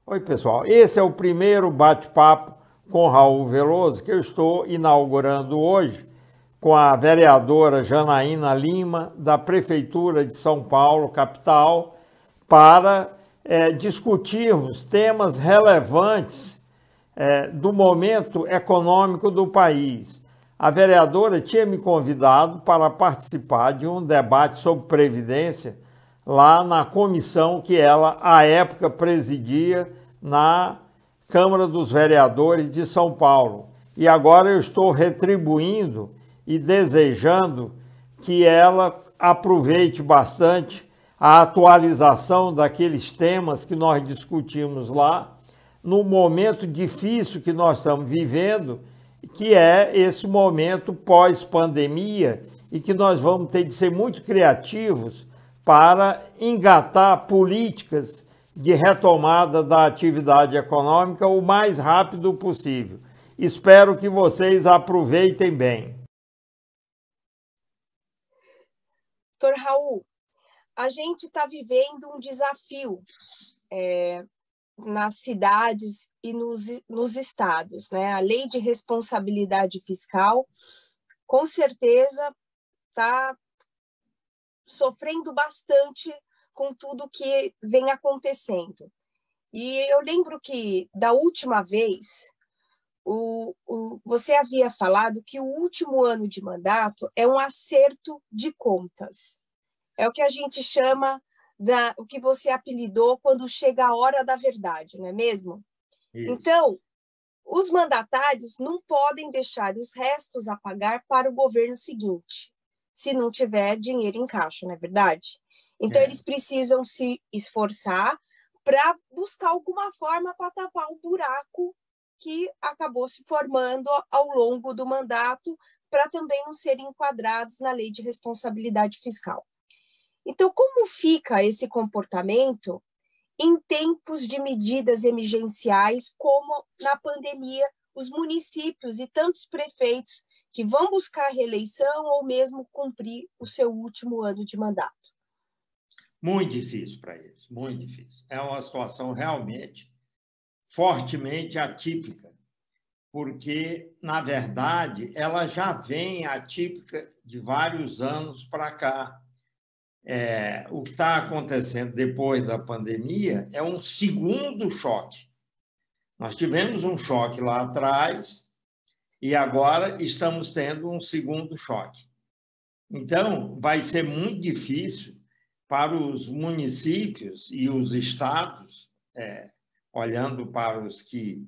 Oi, pessoal. Esse é o primeiro bate-papo com Raul Veloso que eu estou inaugurando hoje com a vereadora Janaína Lima, da Prefeitura de São Paulo, capital, para discutirmos temas relevantes do momento econômico do país. A vereadora tinha me convidado para participar de um debate sobre Previdência lá na comissão que ela, à época, presidia na Câmara dos Vereadores de São Paulo. E agora eu estou retribuindo e desejando que ela aproveite bastante a atualização daqueles temas que nós discutimos lá no momento difícil que nós estamos vivendo, que é esse momento pós-pandemia e que nós vamos ter de ser muito criativos para engatar políticas de retomada da atividade econômica o mais rápido possível. Espero que vocês aproveitem bem. Doutor Raul, a gente está vivendo um desafio nas cidades e nos estados, né? A lei de responsabilidade fiscal, com certeza, está sofrendo bastante com tudo que vem acontecendo. E eu lembro que, da última vez, você havia falado que o último ano de mandato é um acerto de contas. É o que a gente chama o que você apelidou quando chega a hora da verdade, não é mesmo? Isso. Então, os mandatários não podem deixar os restos a pagar para o governo seguinte, se não tiver dinheiro em caixa, não é verdade? Então, eles precisam se esforçar para buscar alguma forma para tapar o buraco que acabou se formando ao longo do mandato, para também não serem enquadrados na lei de responsabilidade fiscal. Então, como fica esse comportamento em tempos de medidas emergenciais, como na pandemia, os municípios e tantos prefeitos que vão buscar reeleição ou mesmo cumprir o seu último ano de mandato? Muito difícil para eles, muito difícil. É uma situação realmente fortemente atípica, porque, na verdade, ela já vem atípica de vários anos para cá. O que está acontecendo depois da pandemia é um segundo choque. Nós tivemos um choque lá atrás e agora estamos tendo um segundo choque. Então, vai ser muito difícil para os municípios e os estados, olhando para os que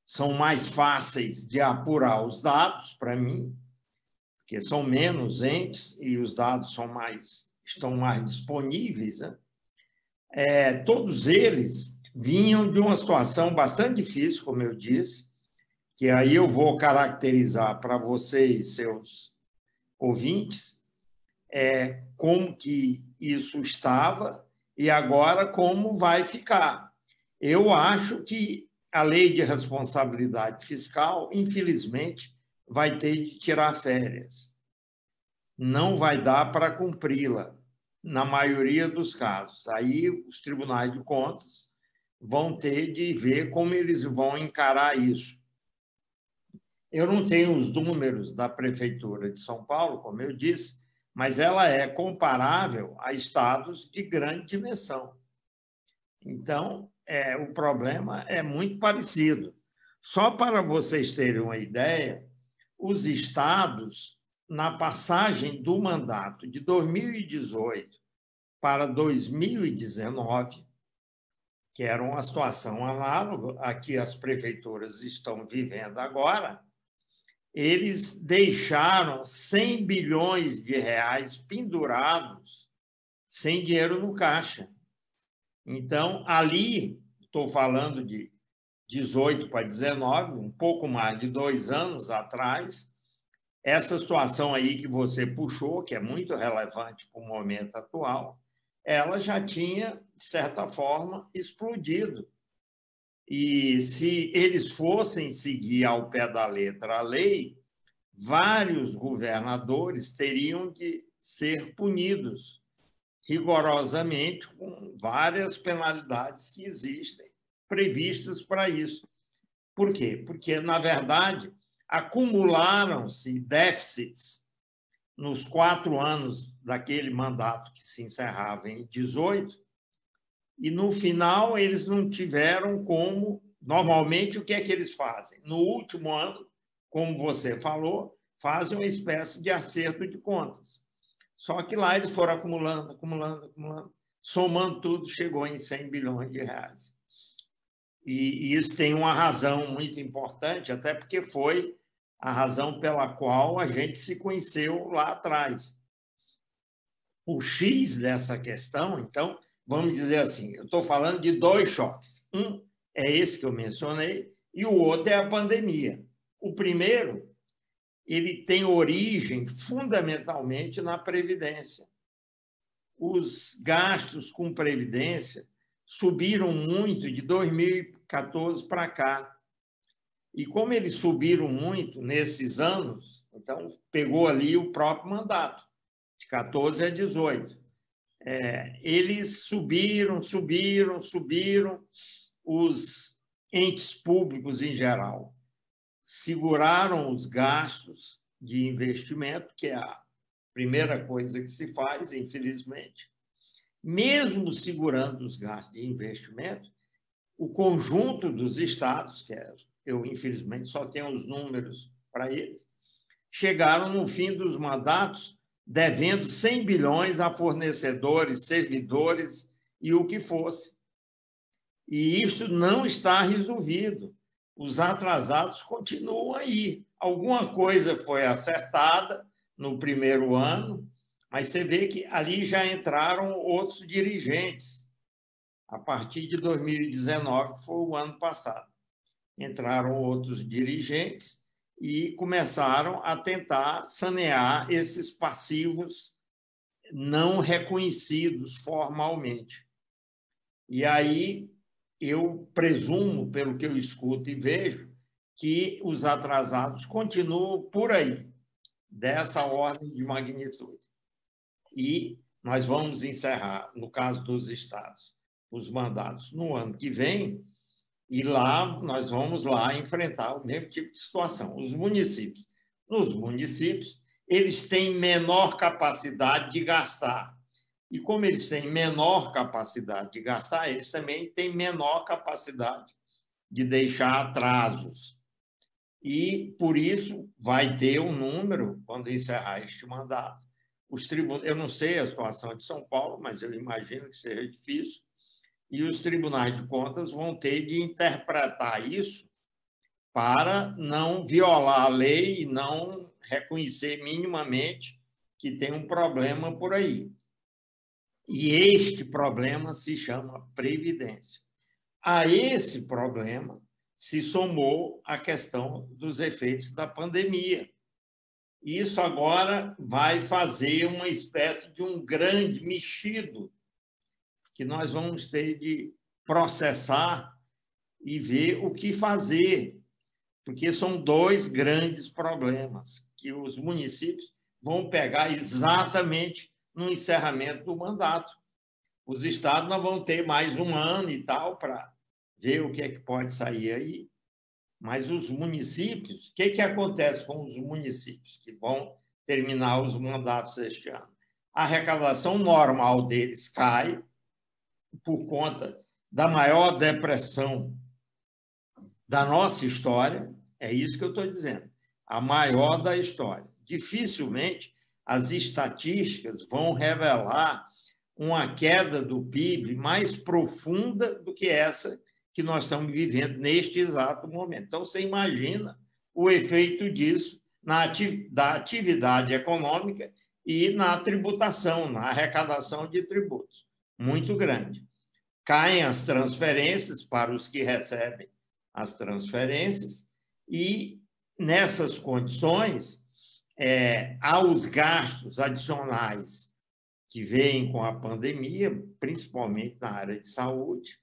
são mais fáceis de apurar os dados, para mim, porque são menos entes e os dados estão mais disponíveis, né? Todos eles vinham de uma situação bastante difícil, como eu disse, que aí eu vou caracterizar para vocês, seus ouvintes, como que isso estava e agora como vai ficar. Eu acho que a lei de responsabilidade fiscal, infelizmente, vai ter de tirar férias. Não vai dar para cumpri-la, na maioria dos casos. Aí os tribunais de contas vão ter de ver como eles vão encarar isso. Eu não tenho os números da Prefeitura de São Paulo, como eu disse, mas ela é comparável a estados de grande dimensão. Então, o problema é muito parecido. Só para vocês terem uma ideia, os estados, na passagem do mandato de 2018 para 2019, que era uma situação análoga à que as prefeituras estão vivendo agora, eles deixaram 100 bilhões de reais pendurados sem dinheiro no caixa. Então, ali, estou falando de 18 para 19, um pouco mais de 2 anos atrás, essa situação aí que você puxou, que é muito relevante para o momento atual, ela já tinha, de certa forma, explodido. E se eles fossem seguir ao pé da letra a lei, vários governadores teriam de ser punidos rigorosamente com várias penalidades que existem, previstas para isso. Por quê? Porque, na verdade, acumularam-se déficits nos 4 anos daquele mandato que se encerrava em 18, e, no final, eles não tiveram como... Normalmente, o que é que eles fazem? No último ano, como você falou, fazem uma espécie de acerto de contas. Só que lá eles foram acumulando, somando tudo, chegou em 100 bilhões de reais. E isso tem uma razão muito importante, até porque foi a razão pela qual a gente se conheceu lá atrás. O X dessa questão, então, vamos dizer assim, eu estou falando de 2 choques. Um é esse que eu mencionei, e o outro é a pandemia. O primeiro, ele tem origem fundamentalmente na Previdência. Os gastos com Previdência subiram muito de 2014 para cá. E como eles subiram muito nesses anos, então pegou ali o próprio mandato, de 14 a 18. Eles subiram. Os entes públicos, em geral, seguraram os gastos de investimento, que é a primeira coisa que se faz, infelizmente. Mesmo segurando os gastos de investimento, o conjunto dos estados, que eu, infelizmente, só tenho os números para eles, chegaram, no fim dos mandatos, devendo 100 bilhões a fornecedores, servidores e o que fosse. E isso não está resolvido. Os atrasados continuam aí. Alguma coisa foi acertada no primeiro ano, mas você vê que ali já entraram outros dirigentes. A partir de 2019, que foi o ano passado, entraram outros dirigentes e começaram a tentar sanear esses passivos não reconhecidos formalmente. E aí eu presumo, pelo que eu escuto e vejo, que os atrasados continuam por aí, dessa ordem de magnitude. E nós vamos encerrar, no caso dos estados, os mandatos no ano que vem, e lá nós vamos lá enfrentar o mesmo tipo de situação. Os municípios. Nos municípios, eles têm menor capacidade de gastar. E como eles têm menor capacidade de gastar, eles também têm menor capacidade de deixar atrasos. E, por isso, vai ter um número, quando encerrar este mandato. Eu não sei a situação de São Paulo, mas eu imagino que seja difícil, e os tribunais de contas vão ter de interpretar isso para não violar a lei e não reconhecer minimamente que tem um problema por aí. E este problema se chama Previdência. A esse problema se somou a questão dos efeitos da pandemia. Isso agora vai fazer uma espécie de um grande mexido que nós vamos ter de processar e ver o que fazer, porque são 2 grandes problemas que os municípios vão pegar exatamente no encerramento do mandato. Os estados não vão ter mais 1 ano e tal para ver o que é que pode sair aí, mas os municípios, o que acontece com os municípios que vão terminar os mandatos este ano? A arrecadação normal deles cai por conta da maior depressão da nossa história, é isso que eu estou dizendo, a maior da história. Dificilmente as estatísticas vão revelar uma queda do PIB mais profunda do que essa que nós estamos vivendo neste exato momento. Então, você imagina o efeito disso da atividade econômica e na tributação, na arrecadação de tributos. Muito grande. Caem as transferências para os que recebem as transferências e, nessas condições, há os gastos adicionais que vêm com a pandemia, principalmente na área de saúde,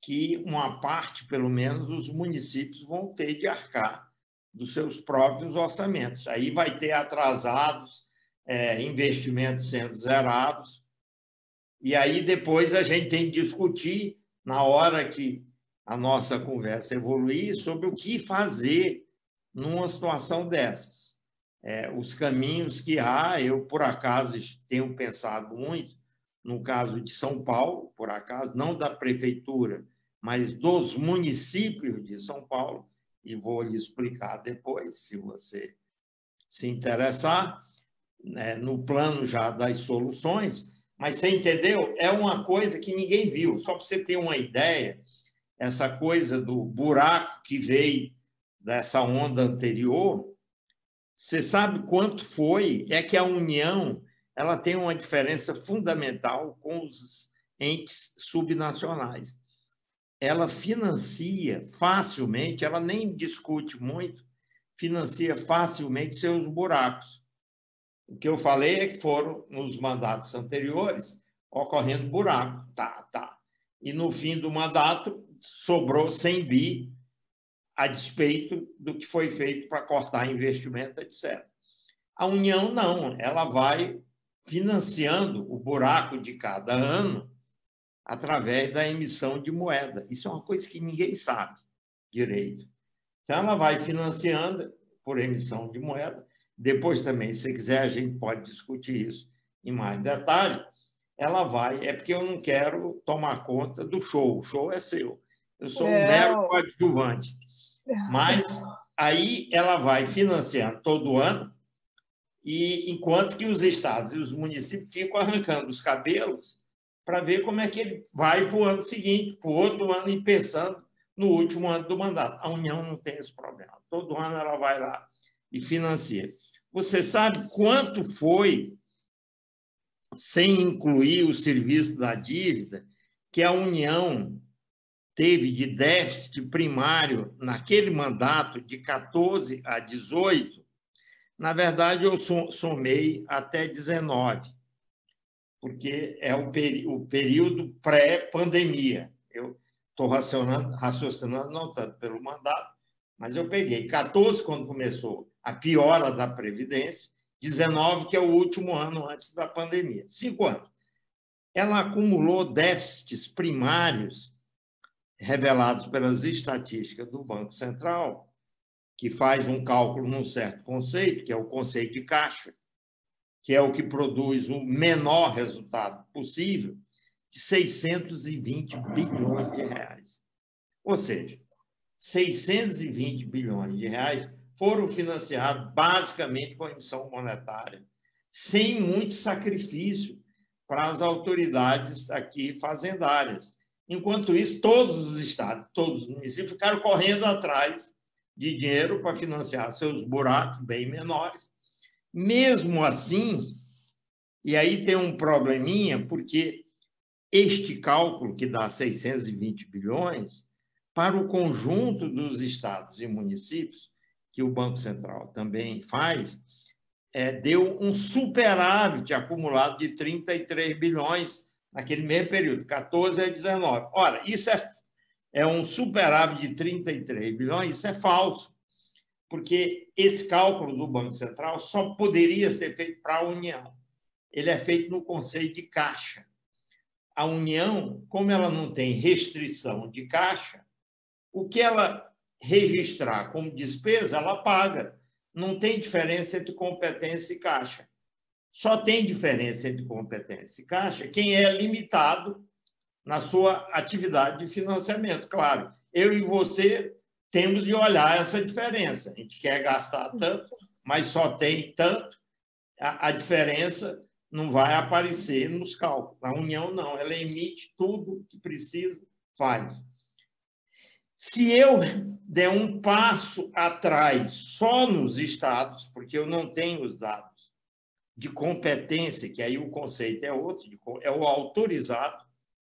que uma parte, pelo menos, os municípios vão ter de arcar dos seus próprios orçamentos. Aí vai ter atrasados, investimentos sendo zerados, e aí depois a gente tem que discutir, na hora que a nossa conversa evoluir sobre o que fazer numa situação dessas. Os caminhos que há, eu, por acaso, tenho pensado muito, no caso de São Paulo, por acaso, não da prefeitura, mas dos municípios de São Paulo, e vou lhe explicar depois, se você se interessar, no plano já das soluções, mas você entendeu? É uma coisa que ninguém viu. Só para você ter uma ideia, essa coisa do buraco que veio dessa onda anterior, você sabe quanto foi? É que a União ela tem uma diferença fundamental com os entes subnacionais. Ela financia facilmente, ela nem discute muito, financia facilmente seus buracos. O que eu falei é que foram, nos mandatos anteriores, ocorrendo buraco. Tá. E, no fim do mandato, sobrou 100 bi, a despeito do que foi feito para cortar investimento, etc. A União não, ela vai financiando o buraco de cada ano através da emissão de moeda. Isso é uma coisa que ninguém sabe direito. Então, ela vai financiando por emissão de moeda. Depois também, se quiser, a gente pode discutir isso em mais detalhe. Ela vai, é porque eu não quero tomar conta do show. O show é seu. Eu sou um mero coadjuvante. Mas aí ela vai financiando todo ano, e enquanto que os estados e os municípios ficam arrancando os cabelos para ver como é que ele vai para o ano seguinte, para o outro ano, e pensando no último ano do mandato. A União não tem esse problema. Todo ano ela vai lá e financia. Você sabe quanto foi, sem incluir o serviço da dívida, que a União teve de déficit primário naquele mandato de 14 a 18? Na verdade, eu somei até 19, porque é o período pré-pandemia. Eu estou raciocinando não tanto pelo mandato, mas eu peguei 14, quando começou a piora da Previdência, 19, que é o último ano antes da pandemia. 5 anos. Ela acumulou déficits primários revelados pelas estatísticas do Banco Central, que faz um cálculo num certo conceito, que é o conceito de caixa, que é o que produz o menor resultado possível, de 620 bilhões de reais. Ou seja, 620 bilhões de reais foram financiados basicamente com a emissão monetária, sem muito sacrifício para as autoridades aqui fazendárias. Enquanto isso, todos os estados, todos os municípios ficaram correndo atrás de dinheiro para financiar seus buracos bem menores. Mesmo assim, e aí tem um probleminha, porque este cálculo, que dá 620 bilhões, para o conjunto dos estados e municípios, que o Banco Central também faz, deu um superávit acumulado de 33 bilhões naquele mesmo período, 14 a 19. Ora, isso é um superávit de 33 bilhões, isso é falso, porque esse cálculo do Banco Central só poderia ser feito para a União. Ele é feito no conceito de caixa. A União, como ela não tem restrição de caixa, o que ela registrar como despesa, ela paga. Não tem diferença entre competência e caixa. Só tem diferença entre competência e caixa quem é limitado na sua atividade de financiamento. Claro, eu e você temos de olhar essa diferença. A gente quer gastar tanto, mas só tem tanto. A diferença não vai aparecer nos cálculos. A União não, ela emite tudo que precisa, faz. Se eu der um passo atrás só nos estados, porque eu não tenho os dados de competência, que aí o conceito é outro, é o autorizado,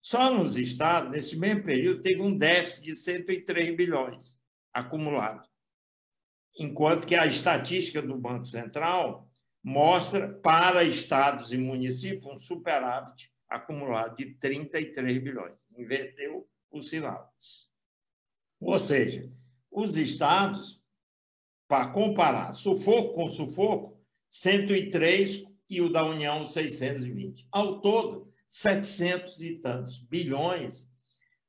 só nos estados, nesse mesmo período, teve um déficit de 103 bilhões acumulado. Enquanto que a estatística do Banco Central mostra para estados e municípios um superávit acumulado de 33 bilhões. Inverteu o sinal. Ou seja, os estados, para comparar sufoco com sufoco, 103 e o da União 620. Ao todo, 700 e tantos bilhões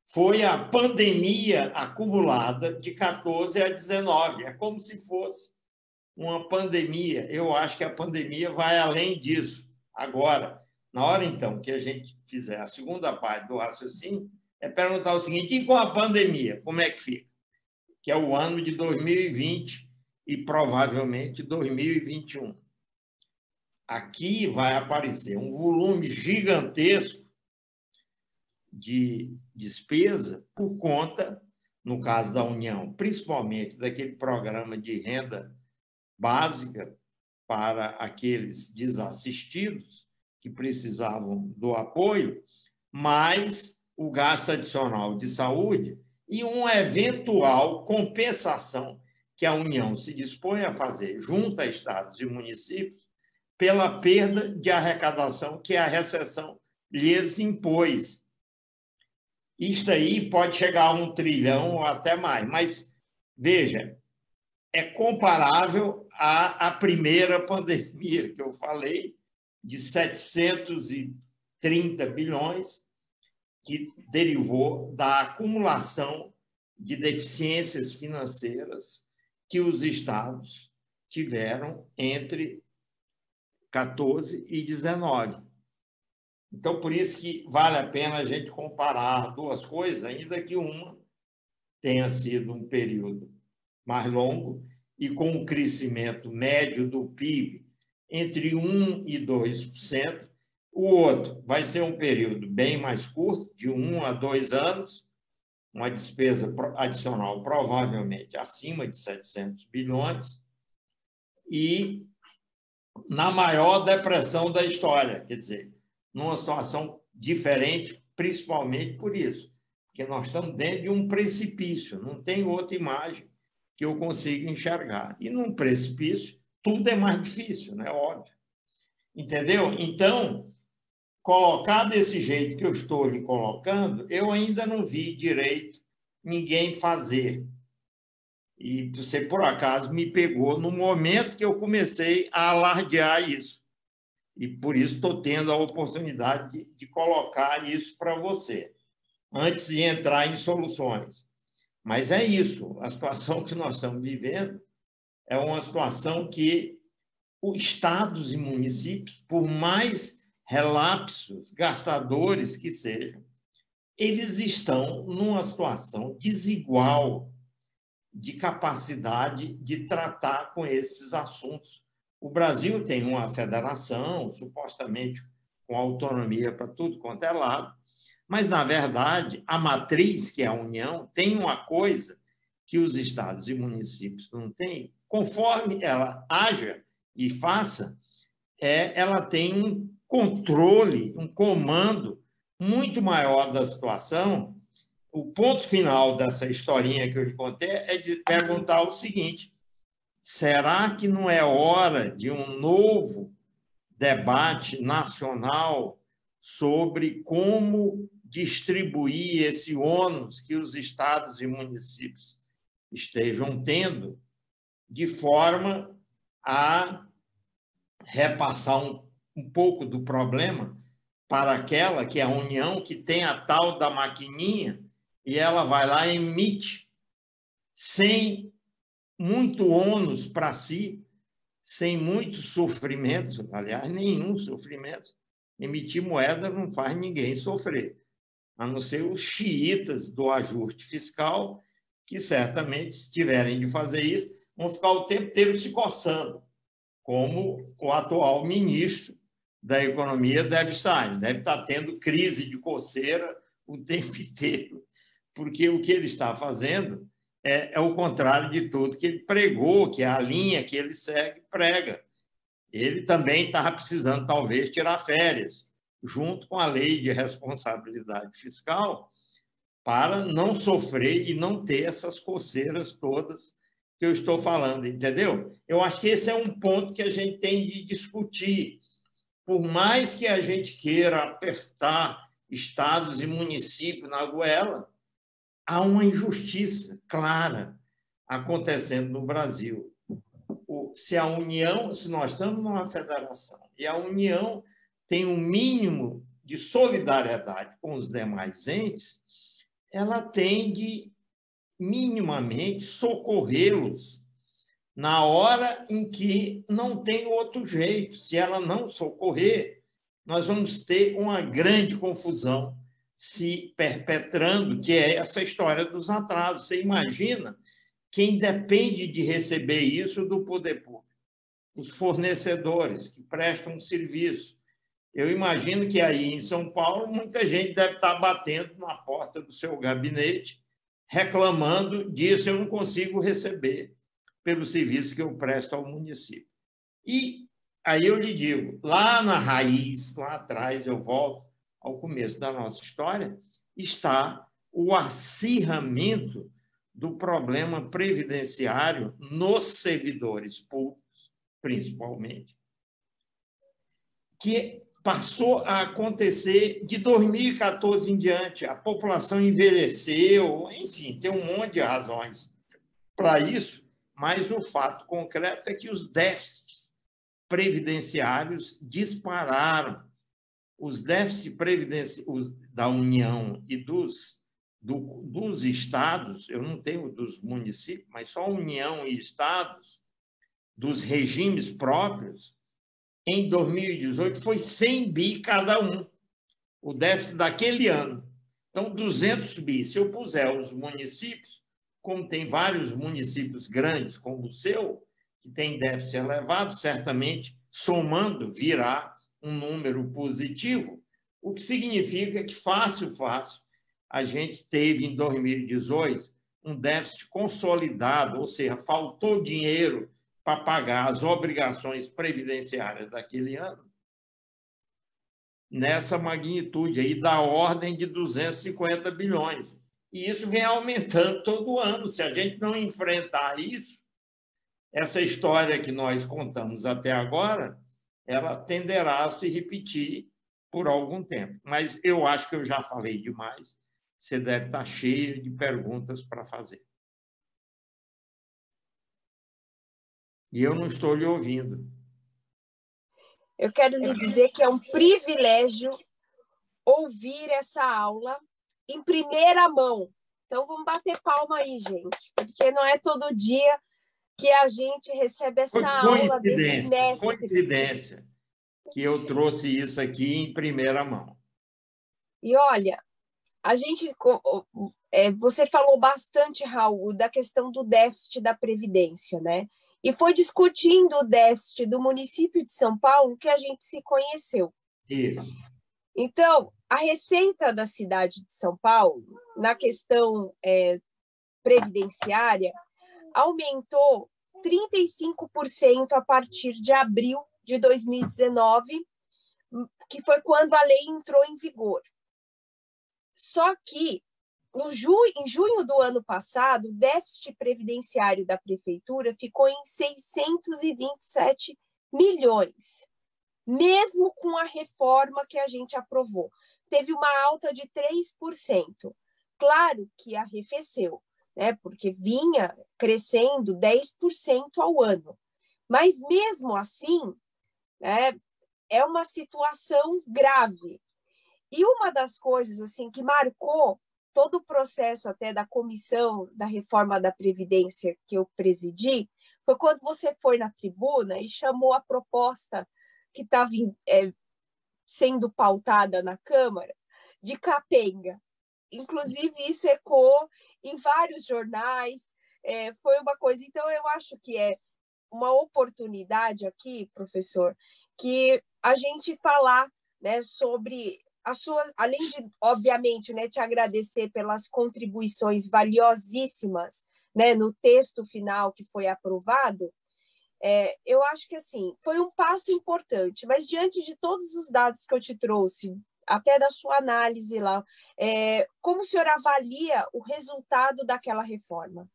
foi a pandemia acumulada de 14 a 19. É como se fosse uma pandemia. Eu acho que a pandemia vai além disso. Agora, na hora, então, que a gente fizer a segunda parte do raciocínio, é perguntar o seguinte: e com a pandemia, como é que fica? Que é o ano de 2020 e provavelmente 2021. Aqui vai aparecer um volume gigantesco de despesa por conta, no caso da União, principalmente daquele programa de renda básica para aqueles desassistidos que precisavam do apoio, mais o gasto adicional de saúde e uma eventual compensação que a União se dispõe a fazer junto a estados e municípios pela perda de arrecadação que a recessão lhes impôs. Isto aí pode chegar a 1 trilhão ou até mais, mas, veja, é comparável à primeira pandemia que eu falei, de 730 bilhões, que derivou da acumulação de deficiências financeiras que os estados tiveram entre 14 e 19. Então, por isso que vale a pena a gente comparar duas coisas, ainda que uma tenha sido um período mais longo e com um crescimento médio do PIB entre 1% e 2%, o outro vai ser um período bem mais curto, de 1 a 2 anos, uma despesa adicional provavelmente acima de 700 bilhões, e na maior depressão da história, quer dizer, numa situação diferente, principalmente por isso, porque nós estamos dentro de um precipício, não tem outra imagem que eu consiga enxergar. E num precipício, tudo é mais difícil, né? Óbvio. Entendeu? Então, colocar desse jeito que eu estou lhe colocando, eu ainda não vi direito ninguém fazer. E você, por acaso, me pegou no momento que eu comecei a alardear isso. E, por isso, estou tendo a oportunidade de colocar isso para você, antes de entrar em soluções. Mas é isso, a situação que nós estamos vivendo é uma situação que os estados e municípios, por mais relapsos, gastadores que sejam, eles estão numa situação desigual de capacidade de tratar com esses assuntos. O Brasil tem uma federação, supostamente com autonomia para tudo quanto é lado, mas, na verdade, a matriz, que é a União, tem uma coisa que os estados e municípios não têm. Conforme ela haja e faça, ela tem um controle, um comando muito maior da situação. O ponto final dessa historinha que eu lhe contei é de perguntar o seguinte: será que não é hora de um novo debate nacional sobre como distribuir esse ônus que os estados e municípios estejam tendo, de forma a repassar um pouco do problema para aquela que é a União, que tem a tal da maquininha, e ela vai lá e emite, sem muito ônus para si, sem muito sofrimento, aliás, nenhum sofrimento. Emitir moeda não faz ninguém sofrer, a não ser os xiitas do ajuste fiscal, que certamente, se tiverem de fazer isso, vão ficar o tempo inteiro se coçando, como o atual ministro da Economia deve estar. Ele deve estar tendo crise de coceira o tempo inteiro, porque o que ele está fazendo é o contrário de tudo que ele pregou, que é a linha que ele segue, prega. Ele também estava precisando, talvez, tirar férias, junto com a lei de responsabilidade fiscal, para não sofrer e não ter essas coceiras todas que eu estou falando, entendeu? Eu acho que esse é um ponto que a gente tem de discutir. Por mais que a gente queira apertar estados e municípios na goela, há uma injustiça clara acontecendo no Brasil. Se a União, se nós estamos numa federação e a União tem um mínimo de solidariedade com os demais entes, ela tem de minimamente socorrê-los na hora em que não tem outro jeito. Se ela não socorrer, nós vamos ter uma grande confusão se perpetrando, que é essa história dos atrasos. Você imagina quem depende de receber isso do poder público? Os fornecedores que prestam serviço. Eu imagino que aí em São Paulo muita gente deve estar batendo na porta do seu gabinete, reclamando disso, eu não consigo receber pelo serviço que eu presto ao município. E aí eu lhe digo, lá na raiz, lá atrás, eu volto ao começo da nossa história, está o acirramento do problema previdenciário nos servidores públicos, principalmente, que passou a acontecer de 2014 em diante. A população envelheceu, enfim, tem um monte de razões para isso, mas o fato concreto é que os déficits previdenciários dispararam. Os déficits previdenciários da União e dos estados, eu não tenho dos municípios, mas só União e estados, dos regimes próprios, em 2018 foi 100 bi cada um, o déficit daquele ano. Então, 200 bi. Se eu puser os municípios, como tem vários municípios grandes, como o seu, que tem déficit elevado, certamente, somando, virá um número positivo, o que significa que, fácil, a gente teve, em 2018, um déficit consolidado, ou seja, faltou dinheiro para pagar as obrigações previdenciárias daquele ano, nessa magnitude aí, da ordem de 250 bilhões. E isso vem aumentando todo ano. Se a gente não enfrentar isso, essa história que nós contamos até agora, ela tenderá a se repetir por algum tempo. Mas eu acho que eu já falei demais. Você deve estar cheio de perguntas para fazer. E eu não estou lhe ouvindo. Eu quero lhe dizer que é um privilégio ouvir essa aula em primeira mão. Então, vamos bater palma aí, gente, porque não é todo dia que a gente recebe essa aula desse mestre. Coincidência que eu trouxe isso aqui em primeira mão. E olha, a gente, você falou bastante, Raul, da questão do déficit da Previdência, né? E foi discutindo o déficit do município de São Paulo que a gente se conheceu. Isso. Então, a receita da cidade de São Paulo, na questão previdenciária, aumentou 35% a partir de abril de 2019, que foi quando a lei entrou em vigor. Só que, em junho do ano passado, o déficit previdenciário da prefeitura ficou em 627 milhões, mesmo com a reforma que a gente aprovou. Teve uma alta de 3%. Claro que arrefeceu, né? Porque vinha crescendo 10% ao ano. Mas, mesmo assim, é uma situação grave. E uma das coisas assim que marcou todo o processo até da comissão da reforma da Previdência que eu presidi foi quando você foi na tribuna e chamou a proposta que estava sendo pautada na Câmara de capenga. Inclusive, isso ecoou em vários jornais, foi uma coisa... Então, eu acho que é uma oportunidade aqui, professor, que a gente falar, né, sobre... além de, obviamente, né, te agradecer pelas contribuições valiosíssimas, né, no texto final que foi aprovado, eu acho que assim, foi um passo importante, mas diante de todos os dados que eu te trouxe, até da sua análise lá, como o senhor avalia o resultado daquela reforma?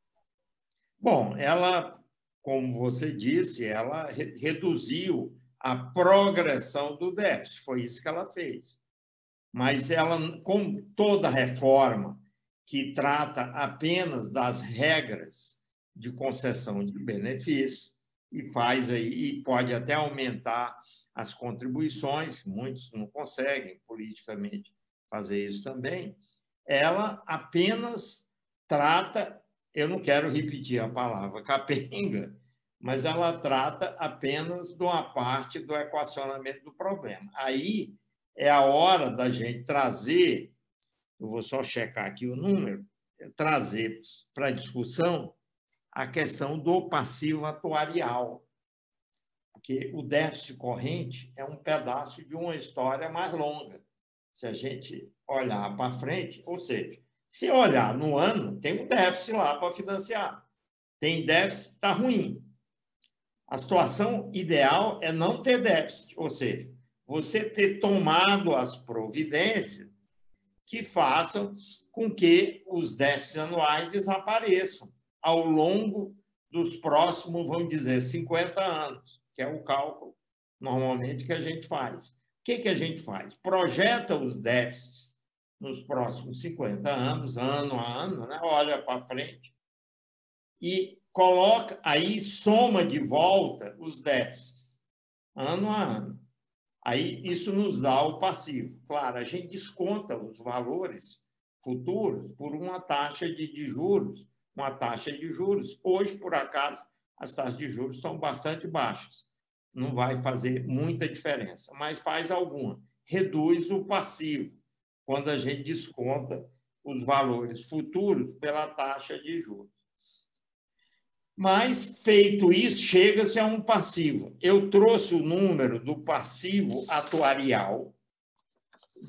Bom, ela, como você disse, ela reduziu a progressão do déficit, foi isso que ela fez. Mas ela, como toda reforma que trata apenas das regras de concessão de benefícios, e faz aí, e pode até aumentar as contribuições, muitos não conseguem politicamente fazer isso também, ela apenas trata, eu não quero repetir a palavra capenga, mas ela trata apenas de uma parte do equacionamento do problema. Aí é a hora da gente trazer, eu vou só checar aqui o número, trazer para a discussão a questão do passivo atuarial, porque o déficit corrente é um pedaço de uma história mais longa. Se a gente olhar para frente, ou seja, se olhar no ano, tem um déficit lá para financiar. Tem déficit que está ruim. A situação ideal é não ter déficit, ou seja, você ter tomado as providências que façam com que os déficits anuais desapareçam ao longo dos próximos, vamos dizer, 50 anos, que é o cálculo, normalmente, que a gente faz. O que a gente faz? Projeta os déficits nos próximos 50 anos, ano a ano, né? Olha para frente, e coloca, aí soma de volta os déficits, ano a ano. Aí isso nos dá o passivo. Claro, a gente desconta os valores futuros por uma taxa de juros, uma taxa de juros. Hoje, por acaso, as taxas de juros estão bastante baixas. Não vai fazer muita diferença, mas faz alguma. Reduz o passivo quando a gente desconta os valores futuros pela taxa de juros. Mas, feito isso, chega-se a um passivo. Eu trouxe o número do passivo atuarial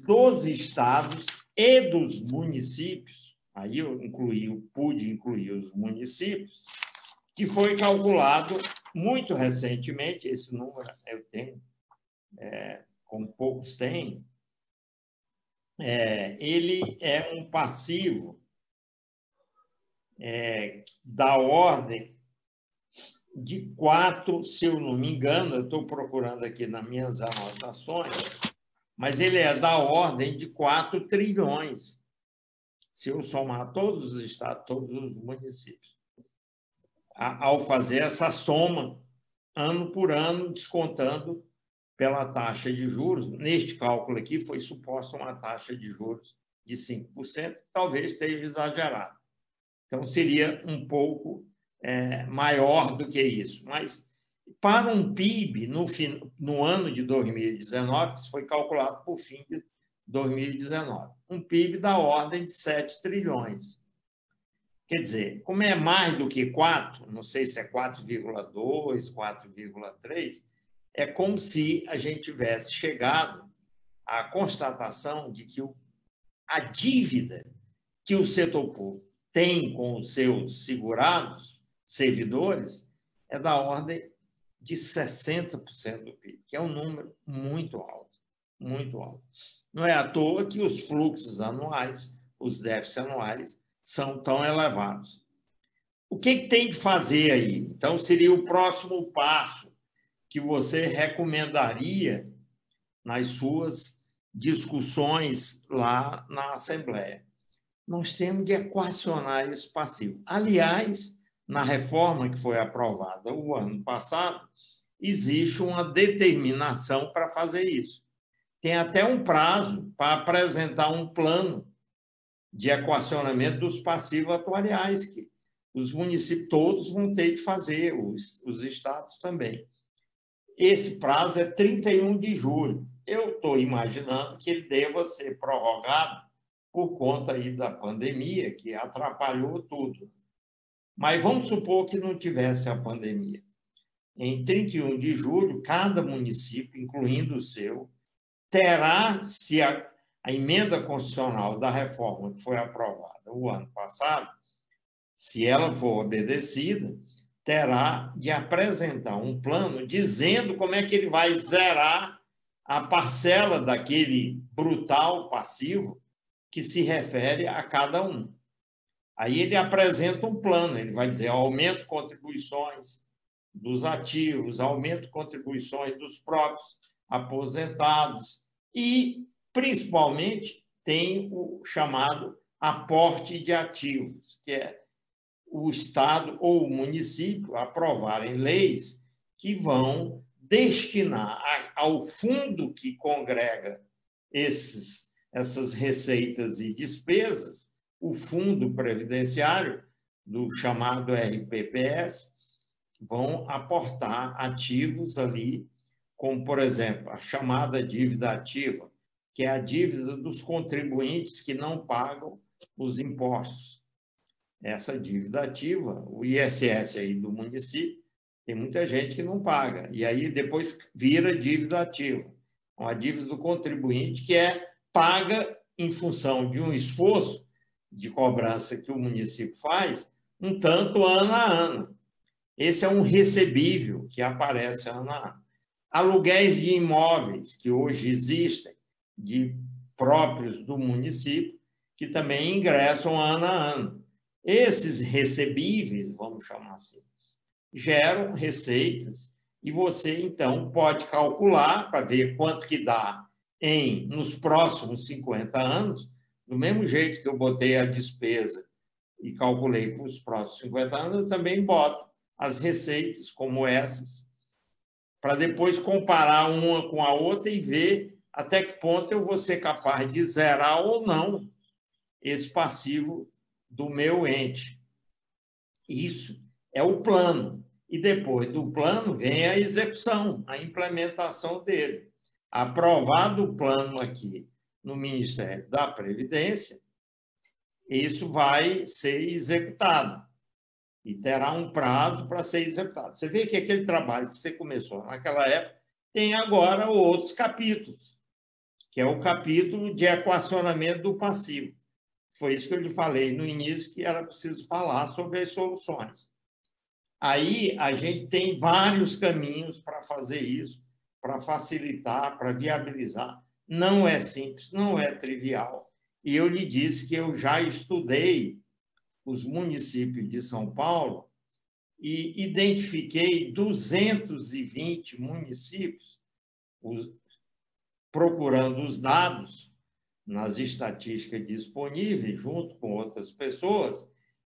dos estados e dos municípios, aí eu pude incluir os municípios, que foi calculado muito recentemente, esse número eu tenho, como poucos têm, ele é um passivo da ordem de 4, se eu não me engano, eu estou procurando aqui nas minhas anotações, mas ele é da ordem de 4 trilhões, se eu somar todos os estados, todos os municípios, ao fazer essa soma, ano por ano, descontando pela taxa de juros. Neste cálculo aqui, foi suposta uma taxa de juros de 5%, talvez esteja exagerado. Então, seria um pouco maior do que isso. Mas, para um PIB, no ano de 2019, que foi calculado por fim de 2019, um PIB da ordem de 7 trilhões. Quer dizer, como é mais do que 4, não sei se é 4,2, 4,3, é como se a gente tivesse chegado à constatação de que a dívida que o setor público tem com os seus segurados, servidores, é da ordem de 60% do PIB, que é um número muito alto, muito alto. Não é à toa que os fluxos anuais, os déficits anuais, são tão elevados. O que tem de fazer aí? Então, seria o próximo passo que você recomendaria nas suas discussões lá na Assembleia. Nós temos de equacionar esse passivo. Aliás, na reforma que foi aprovada o ano passado, existe uma determinação para fazer isso. Tem até um prazo para apresentar um plano de equacionamento dos passivos atuariais, que os municípios todos vão ter de fazer, os estados também. Esse prazo é 31 de julho. Eu estou imaginando que ele deva ser prorrogado por conta aí da pandemia, que atrapalhou tudo. Mas vamos supor que não tivesse a pandemia. Em 31 de julho, cada município, incluindo o seu, terá, se a emenda constitucional da reforma que foi aprovada o ano passado, se ela for obedecida, terá de apresentar um plano dizendo como é que ele vai zerar a parcela daquele brutal passivo que se refere a cada um. Aí ele apresenta um plano, ele vai dizer aumento de contribuições dos ativos, aumento de contribuições dos próprios aposentados e, principalmente, tem o chamado aporte de ativos, que é o Estado ou o município aprovarem leis que vão destinar ao fundo que congrega esses essas receitas e despesas, o fundo previdenciário, do chamado RPPS, vão aportar ativos ali, como, por exemplo, a chamada dívida ativa, que é a dívida dos contribuintes que não pagam os impostos. Essa dívida ativa, o ISS aí do município, tem muita gente que não paga, e aí depois vira dívida ativa, uma dívida do contribuinte que é paga em função de um esforço de cobrança que o município faz, um tanto ano a ano. Esse é um recebível que aparece ano a ano. Aluguéis de imóveis que hoje existem, de próprios do município, que também ingressam ano a ano. Esses recebíveis, vamos chamar assim, geram receitas e você, então, pode calcular para ver quanto que dá nos próximos 50 anos, do mesmo jeito que eu botei a despesa e calculei para os próximos 50 anos, eu também boto as receitas como essas, para depois comparar uma com a outra e ver até que ponto eu vou ser capaz de zerar ou não esse passivo do meu ente. Isso é o plano. E depois do plano vem a execução, a implementação dele. Aprovado o plano aqui no Ministério da Previdência, isso vai ser executado e terá um prazo para ser executado. Você vê que aquele trabalho que você começou naquela época tem agora outros capítulos, que é o capítulo de equacionamento do passivo. Foi isso que eu lhe falei no início, que era preciso falar sobre as soluções. Aí a gente tem vários caminhos para fazer isso, para facilitar, para viabilizar. Não é simples, não é trivial. E eu lhe disse que eu já estudei os municípios de São Paulo e identifiquei 220 municípios, procurando os dados nas estatísticas disponíveis, junto com outras pessoas,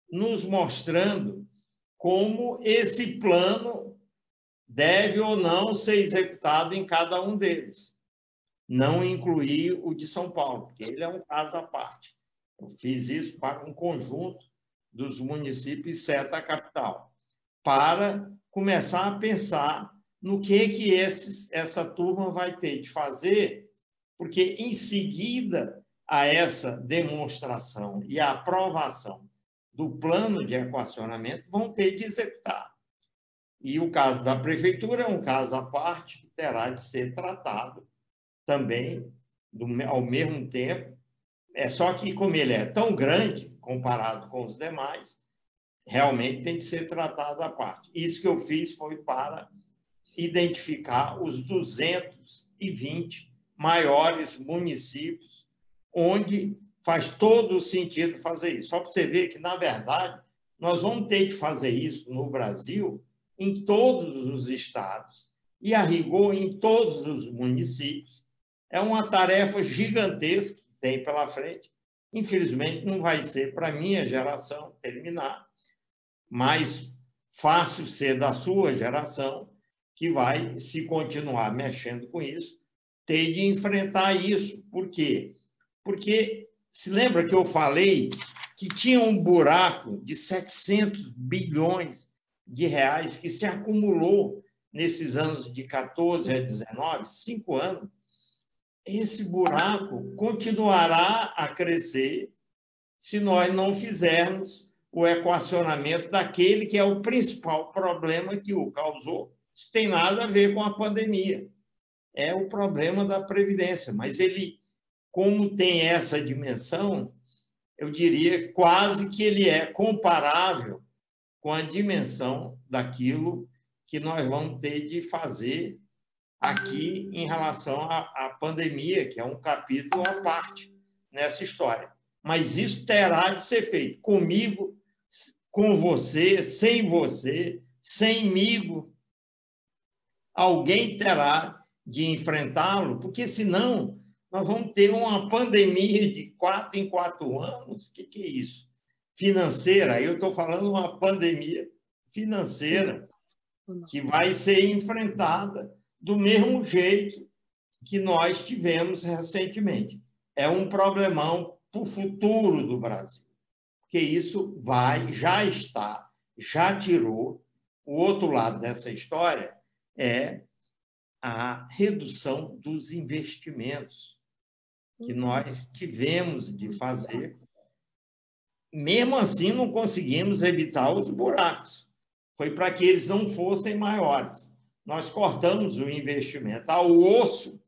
nos mostrando como esse plano deve ou não ser executado em cada um deles. Não incluir o de São Paulo, porque ele é um caso à parte. Eu fiz isso para um conjunto dos municípios, exceto a capital, para começar a pensar no que essa turma vai ter de fazer, porque, em seguida a essa demonstração e a aprovação do plano de equacionamento, vão ter de executar. E o caso da prefeitura é um caso à parte que terá de ser tratado também ao mesmo tempo. É só que, como ele é tão grande comparado com os demais, realmente tem de ser tratado à parte. Isso que eu fiz foi para identificar os 220 maiores municípios onde faz todo o sentido fazer isso. Só para você ver que, na verdade, nós vamos ter de fazer isso no Brasil, em todos os estados, e a rigor em todos os municípios. É uma tarefa gigantesca que tem pela frente. Infelizmente, não vai ser para a minha geração terminar, mas fácil ser da sua geração, que vai, se continuar mexendo com isso, ter de enfrentar isso. Por quê? Porque se lembra que eu falei que tinha um buraco de 700 bilhões de reais que se acumulou nesses anos de 14 a 19, 5 anos? Esse buraco continuará a crescer se nós não fizermos o equacionamento daquele que é o principal problema que o causou. Isso tem nada a ver com a pandemia. É o problema da Previdência, mas ele, como tem essa dimensão, eu diria quase que ele é comparável com a dimensão daquilo que nós vamos ter de fazer aqui em relação à pandemia, que é um capítulo à parte nessa história. Mas isso terá de ser feito comigo, com você, semigo. Alguém terá de enfrentá-lo, porque senão nós vamos ter uma pandemia de 4 em 4 anos. O que é isso? Financeira. Eu estou falando uma pandemia financeira que vai ser enfrentada do mesmo jeito que nós tivemos recentemente. é um problemão para o futuro do Brasil, porque isso já tirou. O outro lado dessa história é a redução dos investimentos que nós tivemos de fazer. Mesmo assim, não conseguimos evitar os buracos. Foi para que eles não fossem maiores. Nós cortamos o investimento ao osso,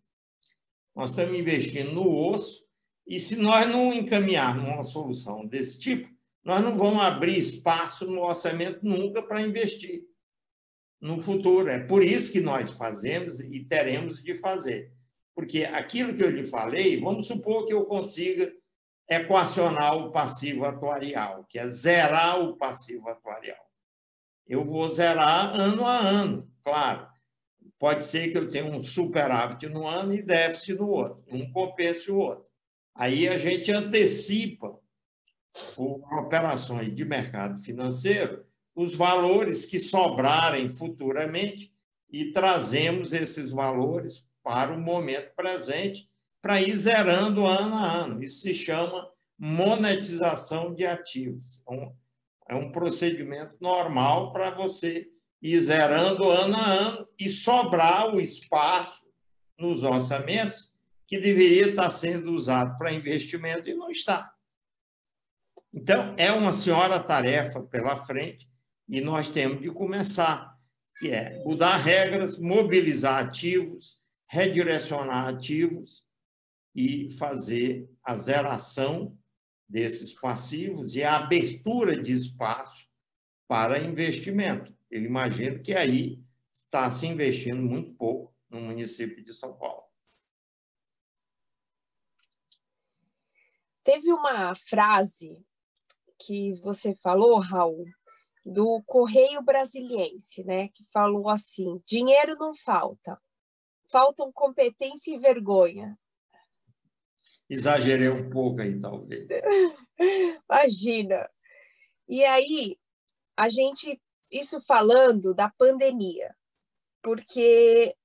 nós estamos investindo no osso, e se nós não encaminharmos uma solução desse tipo, nós não vamos abrir espaço no orçamento nunca para investir no futuro. É por isso que nós fazemos e teremos de fazer. Porque aquilo que eu lhe falei, vamos supor que eu consiga equacionar o passivo atuarial, que é zerar o passivo atuarial. Eu vou zerar ano a ano, claro. Pode ser que eu tenha um superávit no ano e déficit no outro, um compense o outro. Aí a gente antecipa, por operações de mercado financeiro, os valores que sobrarem futuramente e trazemos esses valores para o momento presente para ir zerando ano a ano. Isso se chama monetização de ativos. É um procedimento normal para você ir zerando ano a ano e sobrar o espaço nos orçamentos que deveria estar sendo usado para investimento e não está. Então, é uma senhora tarefa pela frente e nós temos de começar, que é mudar regras, mobilizar ativos, redirecionar ativos e fazer a zeração desses passivos e a abertura de espaço para investimento. Eu imagino que aí está se investindo muito pouco no município de São Paulo. Teve uma frase que você falou, Raul, do Correio Brasiliense, né, que falou assim: dinheiro não falta, faltam competência e vergonha. Exagerei um pouco aí, talvez. Imagina. E aí, isso falando da pandemia, porque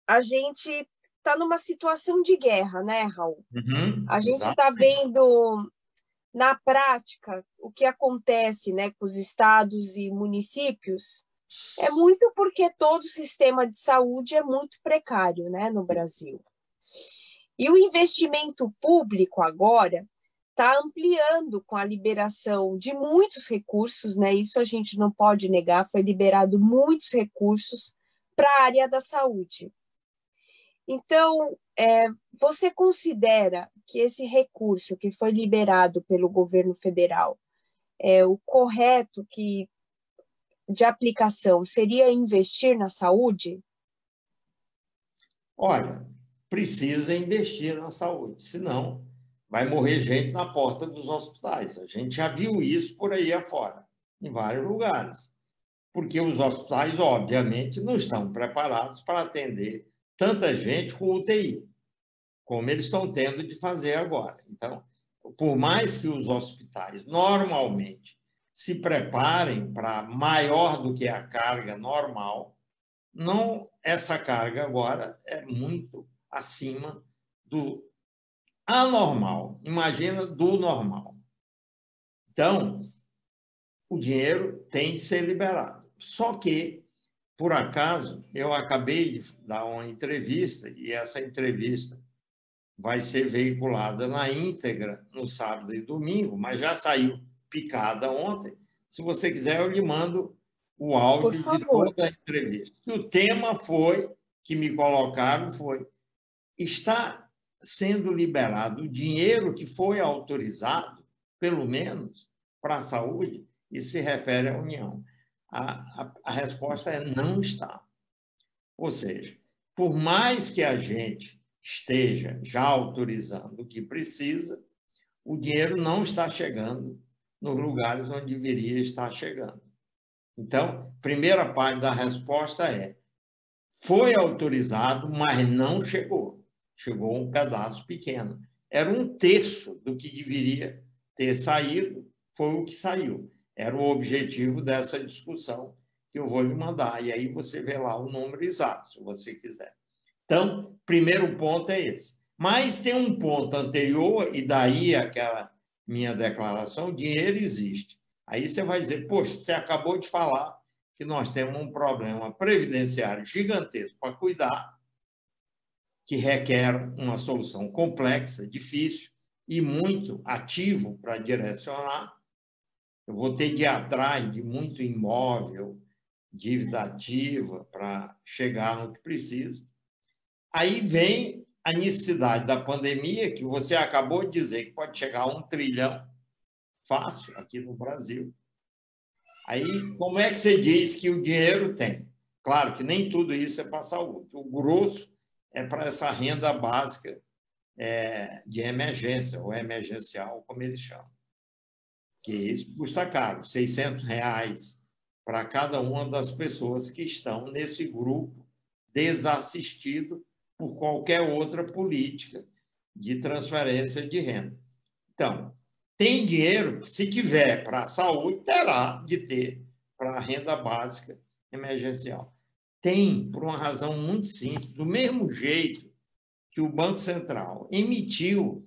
a gente está numa situação de guerra, né, Raul? A gente está vendo na prática o que acontece, né, com os estados e municípios, é muito porque todo o sistema de saúde é muito precário, né, no Brasil. E o investimento público agora está ampliando com a liberação de muitos recursos, né? Isso a gente não pode negar, foi liberado muitos recursos para a área da saúde. Então, você considera que esse recurso que foi liberado pelo governo federal é o correto de aplicação seria investir na saúde? Olha, precisa investir na saúde, senão vai morrer gente na porta dos hospitais. A gente já viu isso por aí afora, em vários lugares. Porque os hospitais, obviamente, não estão preparados para atender tanta gente com UTI, como eles estão tendo de fazer agora. Então, por mais que os hospitais normalmente se preparem para maior do que a carga normal, não, essa carga agora é muito acima do anormal. Imagina do normal. Então, o dinheiro tem de ser liberado. Só que, por acaso, eu acabei de dar uma entrevista, e essa entrevista vai ser veiculada na íntegra no sábado e domingo, mas já saiu picada ontem. Se você quiser, eu lhe mando o áudio de toda a entrevista. E o tema que me colocaram foi: está sendo liberado o dinheiro que foi autorizado, pelo menos, para a saúde? Isso se refere à União. A resposta é: não está. Ou seja, por mais que a gente esteja já autorizando o que precisa, o dinheiro não está chegando nos lugares onde deveria estar chegando. Então, primeira parte da resposta é: foi autorizado, mas não chegou. Chegou um pedaço pequeno. Era 1/3 do que deveria ter saído, foi o que saiu. Era o objetivo dessa discussão que eu vou lhe mandar. E aí você vê lá o número exato, se você quiser. Então, primeiro ponto é esse. Mas tem um ponto anterior, e daí aquela minha declaração, o dinheiro existe. Aí você vai dizer, poxa, você acabou de falar que nós temos um problema previdenciário gigantesco para cuidar, que requer uma solução complexa, difícil e muito ativo para direcionar. Eu vou ter de ir atrás de muito imóvel, dívida ativa, para chegar no que precisa. Aí vem a necessidade da pandemia, que você acabou de dizer que pode chegar a 1 trilhão fácil aqui no Brasil. Aí, como é que você diz que o dinheiro tem? Claro que nem tudo isso é para a saúde. O grosso é para essa renda básica de emergência, ou emergencial, como eles chamam. Que isso custa caro, R$600 para cada uma das pessoas que estão nesse grupo desassistido por qualquer outra política de transferência de renda. Então, tem dinheiro, se tiver para a saúde, terá de ter para a renda básica emergencial. Tem, por uma razão muito simples, do mesmo jeito que o Banco Central emitiu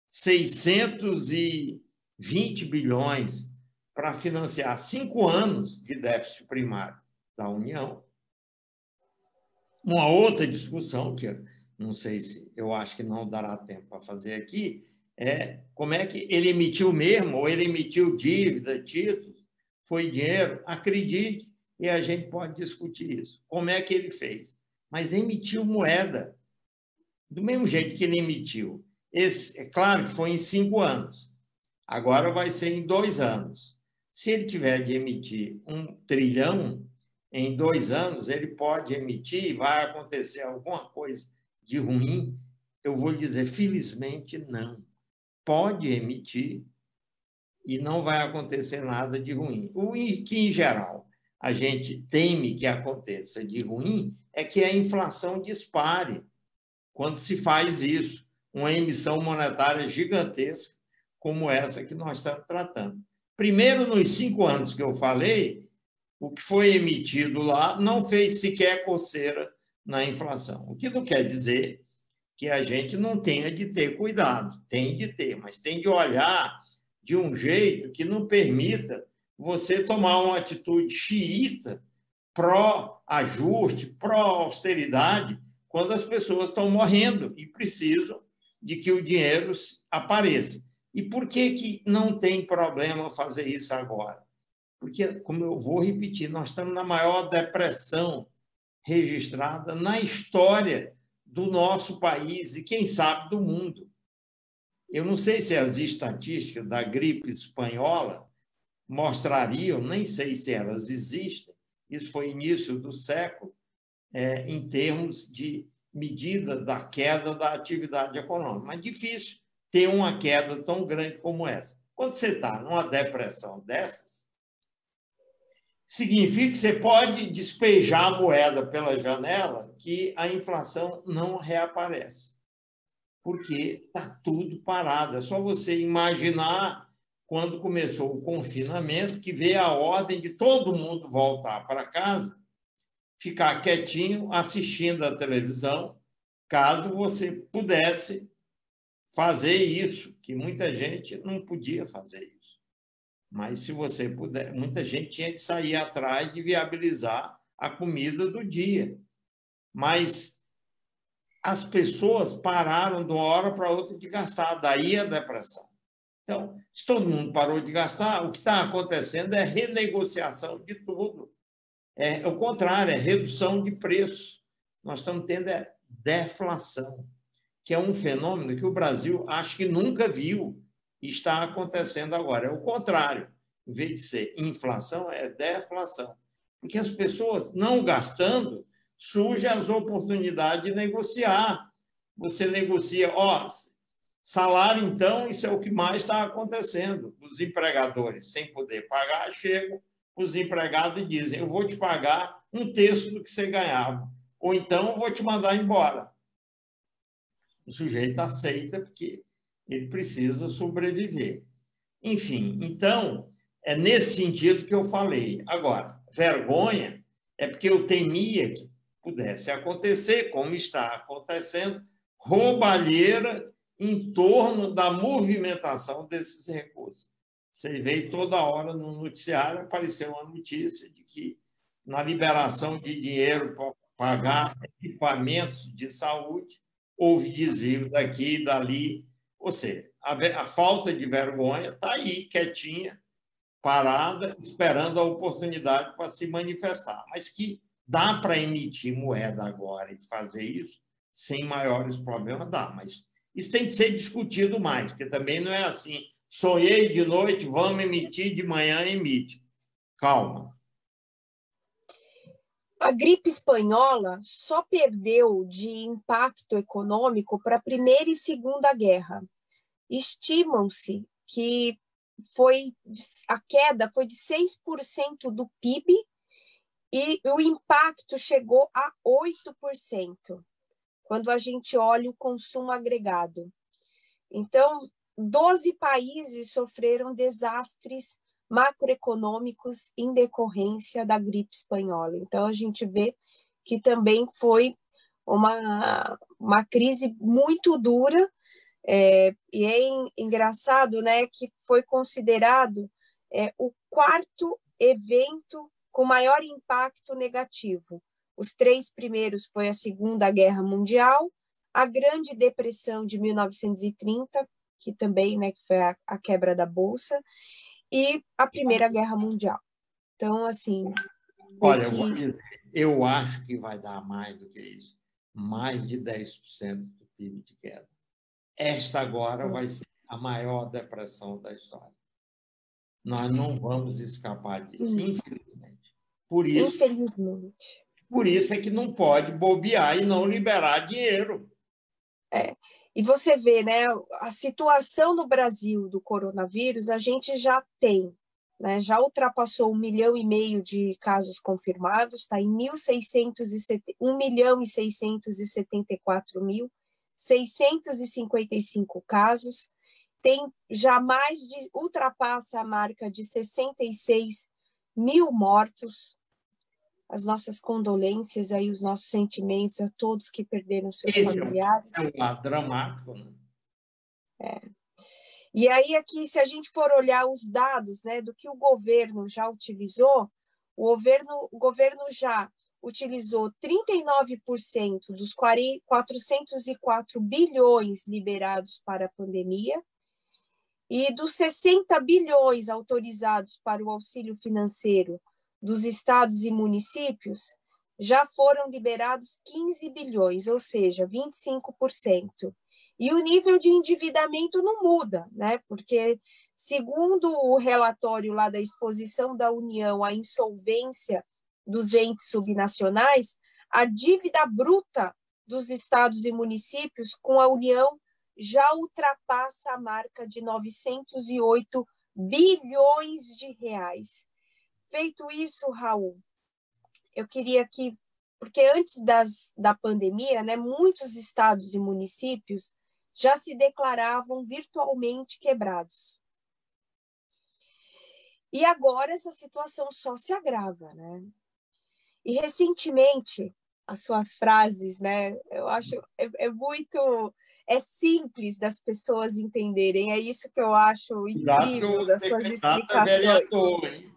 620 bilhões para financiar 5 anos de déficit primário da União. Uma outra discussão, que eu não sei se eu acho que não dará tempo para fazer aqui, é como é que ele emitiu mesmo, ou ele emitiu dívida, títulos, foi dinheiro, acredite, e a gente pode discutir isso. Como é que ele fez? Mas emitiu moeda, do mesmo jeito que ele emitiu. É claro que foi em 5 anos, agora vai ser em 2 anos. Se ele tiver de emitir 1 trilhão, em 2 anos ele pode emitir, vai acontecer alguma coisa de ruim? Eu vou dizer, felizmente, não. Pode emitir e não vai acontecer nada de ruim. O que, em geral, a gente teme que aconteça de ruim é que a inflação dispare quando se faz isso, uma emissão monetária gigantesca como essa que nós estamos tratando. Primeiro, nos 5 anos que eu falei, o que foi emitido lá não fez sequer coceira na inflação. O que não quer dizer que a gente não tenha de ter cuidado. Tem de ter, mas tem de olhar de um jeito que não permita você tomar uma atitude xiita, pró-ajuste, pró-austeridade, quando as pessoas estão morrendo e precisam de que o dinheiro apareça. E por que não tem problema fazer isso agora? Porque, como eu vou repetir, nós estamos na maior depressão registrada na história do nosso país e, quem sabe, do mundo. Eu não sei se as estatísticas da gripe espanhola mostrariam, nem sei se elas existem, isso foi início do século, em termos de medida da queda da atividade econômica. Mas difícil ter uma queda tão grande como essa. Quando você está numa depressão dessas, significa que você pode despejar a moeda pela janela que a inflação não reaparece, porque está tudo parado. É só você imaginar quando começou o confinamento, que veio a ordem de todo mundo voltar para casa, ficar quietinho assistindo a televisão, caso você pudesse fazer isso, que muita gente não podia fazer isso. Mas, se você puder, muita gente tinha que sair atrás de viabilizar a comida do dia. Mas as pessoas pararam de uma hora para outra de gastar, daí a depressão. Então, se todo mundo parou de gastar, o que está acontecendo é renegociação de tudo. É o contrário, é redução de preço. Nós estamos tendo deflação, que é um fenômeno que o Brasil acho que nunca viu e está acontecendo agora. É o contrário. Em vez de ser inflação, é deflação. Porque as pessoas não gastando, surgem as oportunidades de negociar. Você negocia, salário, então, isso é o que mais está acontecendo. Os empregadores, sem poder pagar, chegam os empregados e dizem, eu vou te pagar 1/3 do que você ganhava, ou então eu vou te mandar embora. O sujeito aceita porque ele precisa sobreviver. Enfim, então, é nesse sentido que eu falei. Agora, vergonha é porque eu temia que pudesse acontecer, como está acontecendo, roubalheira em torno da movimentação desses recursos. Você vê toda hora no noticiário apareceu uma notícia de que na liberação de dinheiro para pagar equipamentos de saúde, houve desvio daqui e dali. Ou seja, a falta de vergonha está aí, quietinha, parada, esperando a oportunidade para se manifestar. Mas que dá para emitir moeda agora e fazer isso sem maiores problemas, dá. Mas isso tem que ser discutido mais, porque também não é assim, sonhei de noite, vamos emitir, de manhã emite. Calma. A gripe espanhola só perdeu de impacto econômico para a Primeira e Segunda Guerra. Estimam-se que a queda foi de 6% do PIB e o impacto chegou a 8%, quando a gente olha o consumo agregado. Então, 12 países sofreram desastres macroeconômicos em decorrência da gripe espanhola. Então, a gente vê que também foi uma crise muito dura, e é engraçado, né, que foi considerado o quarto evento com maior impacto negativo. Os 3 primeiros foi a Segunda Guerra Mundial, a Grande Depressão de 1930, que também, né, que foi a quebra da Bolsa, e a Primeira Guerra Mundial. Então, assim... Olha, eu vou dizer, eu acho que vai dar mais do que isso. Mais de 10% do PIB de queda. Esta agora vai ser a maior depressão da história. Nós não vamos escapar disso, infelizmente. Por isso é que não pode bobear e não liberar dinheiro. E você vê, né, a situação no Brasil do coronavírus, a gente já tem, né, já ultrapassou 1,5 milhão de casos confirmados, está em 1.674.655 casos, tem já ultrapassa a marca de 66 mil mortos. As nossas condolências, aí, os nossos sentimentos a todos que perderam seus familiares. É um lado dramático, né? E aí, aqui, se a gente for olhar os dados, né, do que o governo já utilizou, o governo já utilizou 39% dos 404 bilhões liberados para a pandemia, e dos 60 bilhões autorizados para o auxílio financeiro dos estados e municípios, já foram liberados 15 bilhões, ou seja, 25%. E o nível de endividamento não muda, né? Porque, segundo o relatório lá da Exposição da União à Insolvência dos Entes Subnacionais, a dívida bruta dos estados e municípios com a União já ultrapassa a marca de 908 bilhões de reais. Feito isso, Raul, eu queria que, porque antes da pandemia, né, muitos estados e municípios já se declaravam virtualmente quebrados. E agora essa situação só se agrava, né? E recentemente, as suas frases, né, eu acho é simples das pessoas entenderem, é isso que eu acho incrível das suas explicações.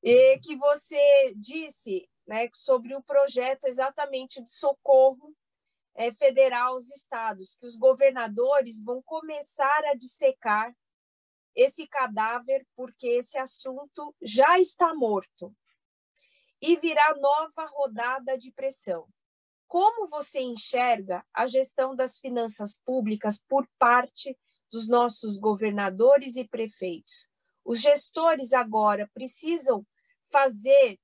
E que você disse, né, sobre o projeto exatamente de socorro federal aos estados, que os governadores vão começar a dissecar esse cadáver porque esse assunto já está morto e virá nova rodada de pressão. Como você enxerga a gestão das finanças públicas por parte dos nossos governadores e prefeitos? Os gestores agora precisam fazer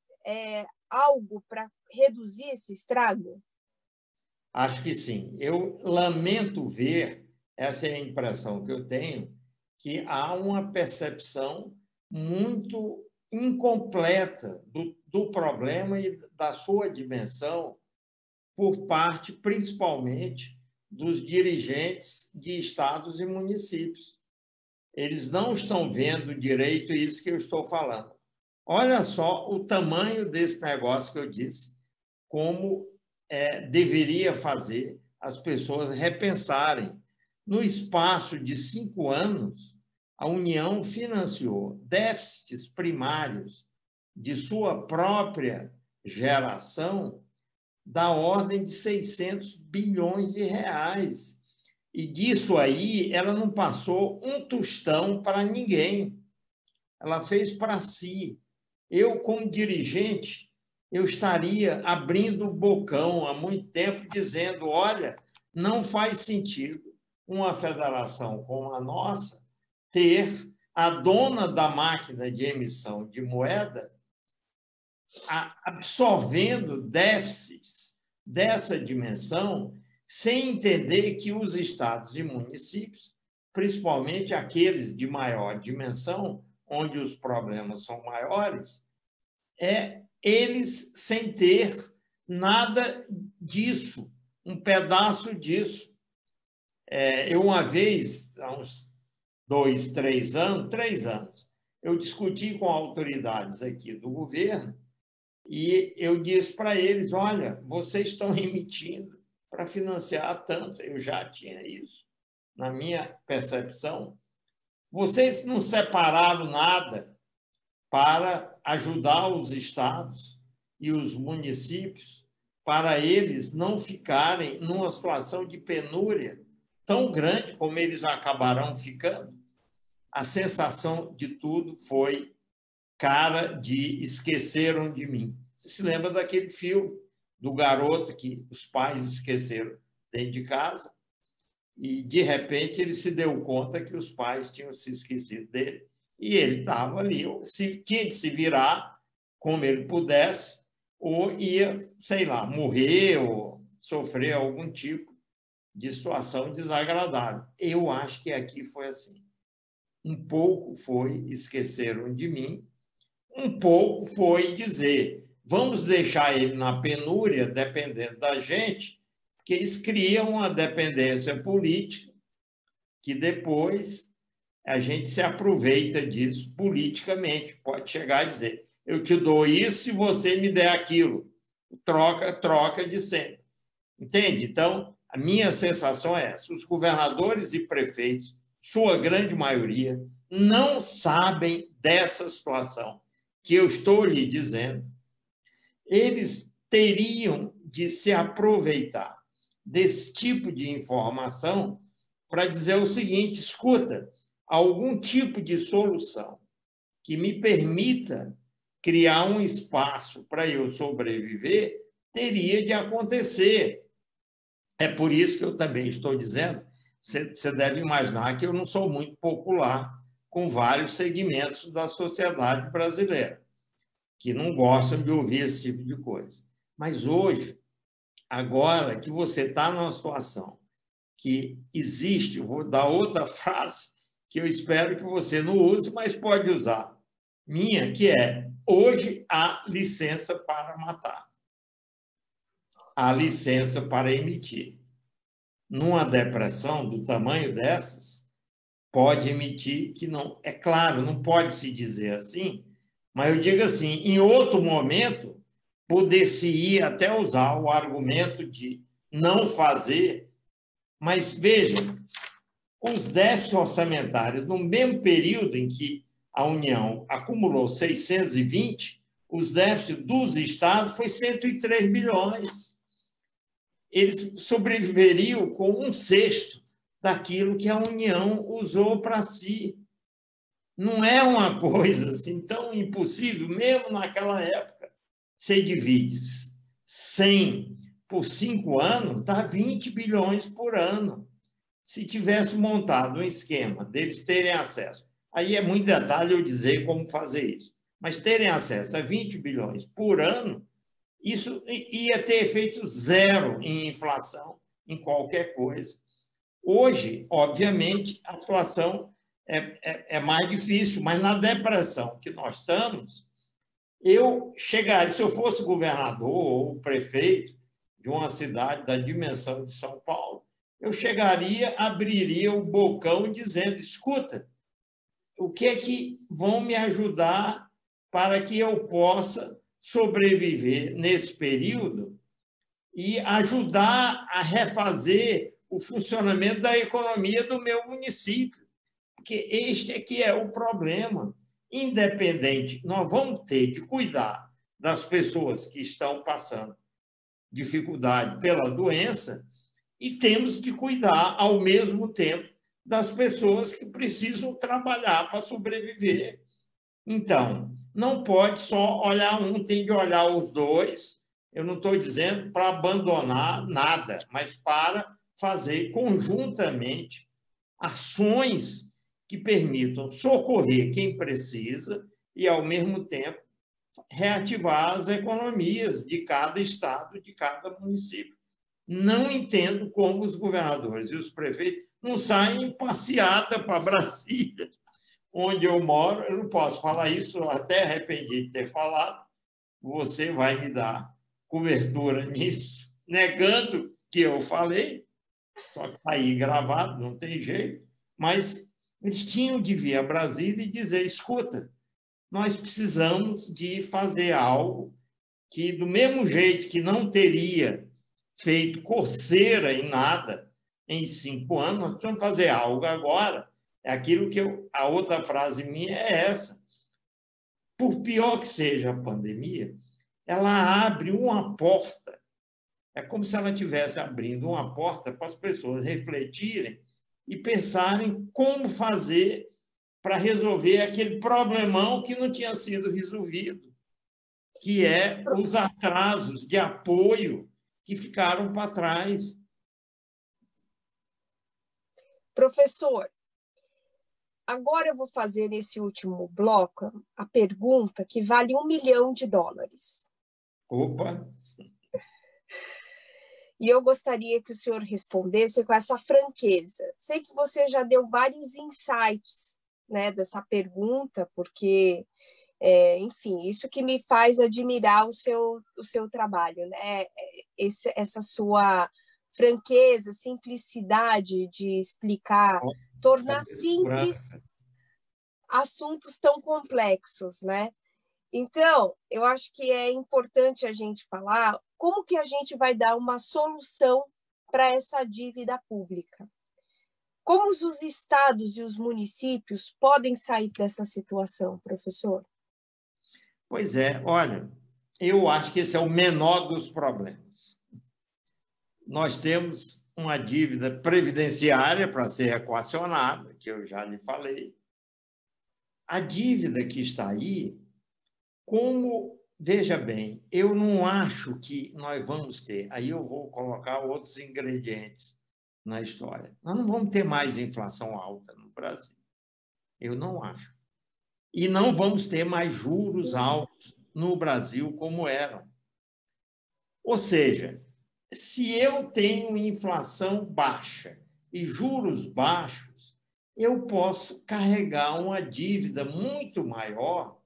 algo para reduzir esse estrago? Acho que sim. Eu lamento ver, essa é a impressão que eu tenho, que há uma percepção muito incompleta do problema e da sua dimensão por parte, principalmente, dos dirigentes de estados e municípios. Eles não estão vendo direito isso que eu estou falando. Olha só o tamanho desse negócio que eu disse, como deveria fazer as pessoas repensarem. No espaço de 5 anos, a União financiou déficits primários de sua própria geração da ordem de 600 bilhões de reais. E disso aí, ela não passou um tostão para ninguém. Ela fez para si. Eu, como dirigente, eu estaria abrindo o bocão há muito tempo, dizendo, olha, não faz sentido uma federação como a nossa ter a dona da máquina de emissão de moeda absorvendo déficits dessa dimensão, sem entender que os estados e municípios, principalmente aqueles de maior dimensão, onde os problemas são maiores, eles sem ter nada disso, um pedaço disso. Eu, uma vez, há uns 3 anos, eu discuti com autoridades aqui do governo e eu disse para eles, olha, vocês estão emitindo para financiar tanto, eu já tinha isso, na minha percepção. Vocês não separaram nada para ajudar os estados e os municípios, para eles não ficarem numa situação de penúria tão grande como eles acabarão ficando. A sensação de tudo foi cara de esqueceram de mim. Você se lembra daquele filme do garoto que os pais esqueceram dentro de casa e, de repente, ele se deu conta que os pais tinham se esquecido dele e ele estava ali, tinha que se virar como ele pudesse ou ia, sei lá, morrer ou sofrer algum tipo de situação desagradável. Eu acho que aqui foi assim. Um pouco foi esqueceram de mim, um pouco foi dizer vamos deixar ele na penúria, dependendo da gente, porque eles criam uma dependência política que depois a gente se aproveita disso politicamente. Pode chegar e dizer, eu te dou isso se você me der aquilo. Troca de sempre. Entende? Então, a minha sensação é essa. Os governadores e prefeitos, sua grande maioria, não sabem dessa situação que eu estou lhe dizendo. Eles teriam de se aproveitar desse tipo de informação para dizer o seguinte, escuta, algum tipo de solução que me permita criar um espaço para eu sobreviver teria de acontecer. É por isso que eu também estou dizendo, você deve imaginar que eu não sou muito popular com vários segmentos da sociedade brasileira, que não gostam de ouvir esse tipo de coisa. Mas hoje, agora que você está numa situação que existe, eu vou dar outra frase que eu espero que você não use, mas pode usar, minha, que é, hoje há licença para matar, há licença para emitir. Numa depressão do tamanho dessas, pode emitir que não... É claro, não pode se dizer assim, mas eu digo assim, em outro momento, poder-se-ia até usar o argumento de não fazer, mas veja, os déficits orçamentários, no mesmo período em que a União acumulou 620, os déficits dos estados foi 103 bilhões. Eles sobreviveriam com 1/6 daquilo que a União usou para si. Não é uma coisa assim tão impossível, mesmo naquela época. Você divide 100 por 5 anos, dá 20 bilhões por ano. Se tivesse montado um esquema deles terem acesso, aí é muito detalhe eu dizer como fazer isso, mas terem acesso a 20 bilhões por ano, isso ia ter efeito zero em inflação, em qualquer coisa. Hoje, obviamente, a situação é mais difícil, mas na depressão que nós estamos, eu chegaria, se eu fosse governador ou prefeito de uma cidade da dimensão de São Paulo, eu chegaria, abriria o bocão dizendo, escuta, o que é que vão me ajudar para que eu possa sobreviver nesse período e ajudar a refazer o funcionamento da economia do meu município. Porque este é que é o problema. Independente, nós vamos ter de cuidar das pessoas que estão passando dificuldade pela doença e temos de cuidar, ao mesmo tempo, das pessoas que precisam trabalhar para sobreviver. Então, não pode só olhar um, tem de olhar os dois. Eu não estou dizendo para abandonar nada, mas para fazer conjuntamente ações que permitam socorrer quem precisa e, ao mesmo tempo, reativar as economias de cada estado, de cada município. Não entendo como os governadores e os prefeitos não saem em passeata para Brasília, onde eu moro. Eu não posso falar isso, até arrependi de ter falado. Você vai me dar cobertura nisso, negando que eu falei, só que está aí gravado, não tem jeito. Mas eles tinham de vir a Brasília e dizer, escuta, nós precisamos de fazer algo que, do mesmo jeito que não teria feito coceira em nada em 5 anos, nós precisamos fazer algo agora. É aquilo que a outra frase minha é essa. Por pior que seja a pandemia, ela abre uma porta. É como se ela estivesse abrindo uma porta para as pessoas refletirem e pensarem como fazer para resolver aquele problemão que não tinha sido resolvido, que é os atrasos de apoio que ficaram para trás. Professor, agora eu vou fazer nesse último bloco a pergunta que vale $1 milhão. Opa! E eu gostaria que o senhor respondesse com essa franqueza. Sei que você já deu vários insights, né, dessa pergunta, porque, enfim, isso que me faz admirar o seu trabalho, né? Essa sua franqueza, simplicidade de explicar, tornar simples assuntos tão complexos, né? Então, eu acho que é importante a gente falar como que a gente vai dar uma solução para essa dívida pública. Como os estados e os municípios podem sair dessa situação, professor? Pois é, olha, eu acho que esse é o menor dos problemas. Nós temos uma dívida previdenciária para ser equacionada, que eu já lhe falei. A dívida que está aí, veja bem, eu não acho que nós vamos ter, aí eu vou colocar outros ingredientes na história. Nós não vamos ter mais inflação alta no Brasil. Eu não acho. E não vamos ter mais juros altos no Brasil como eram. Ou seja, se eu tenho inflação baixa e juros baixos, eu posso carregar uma dívida muito maior,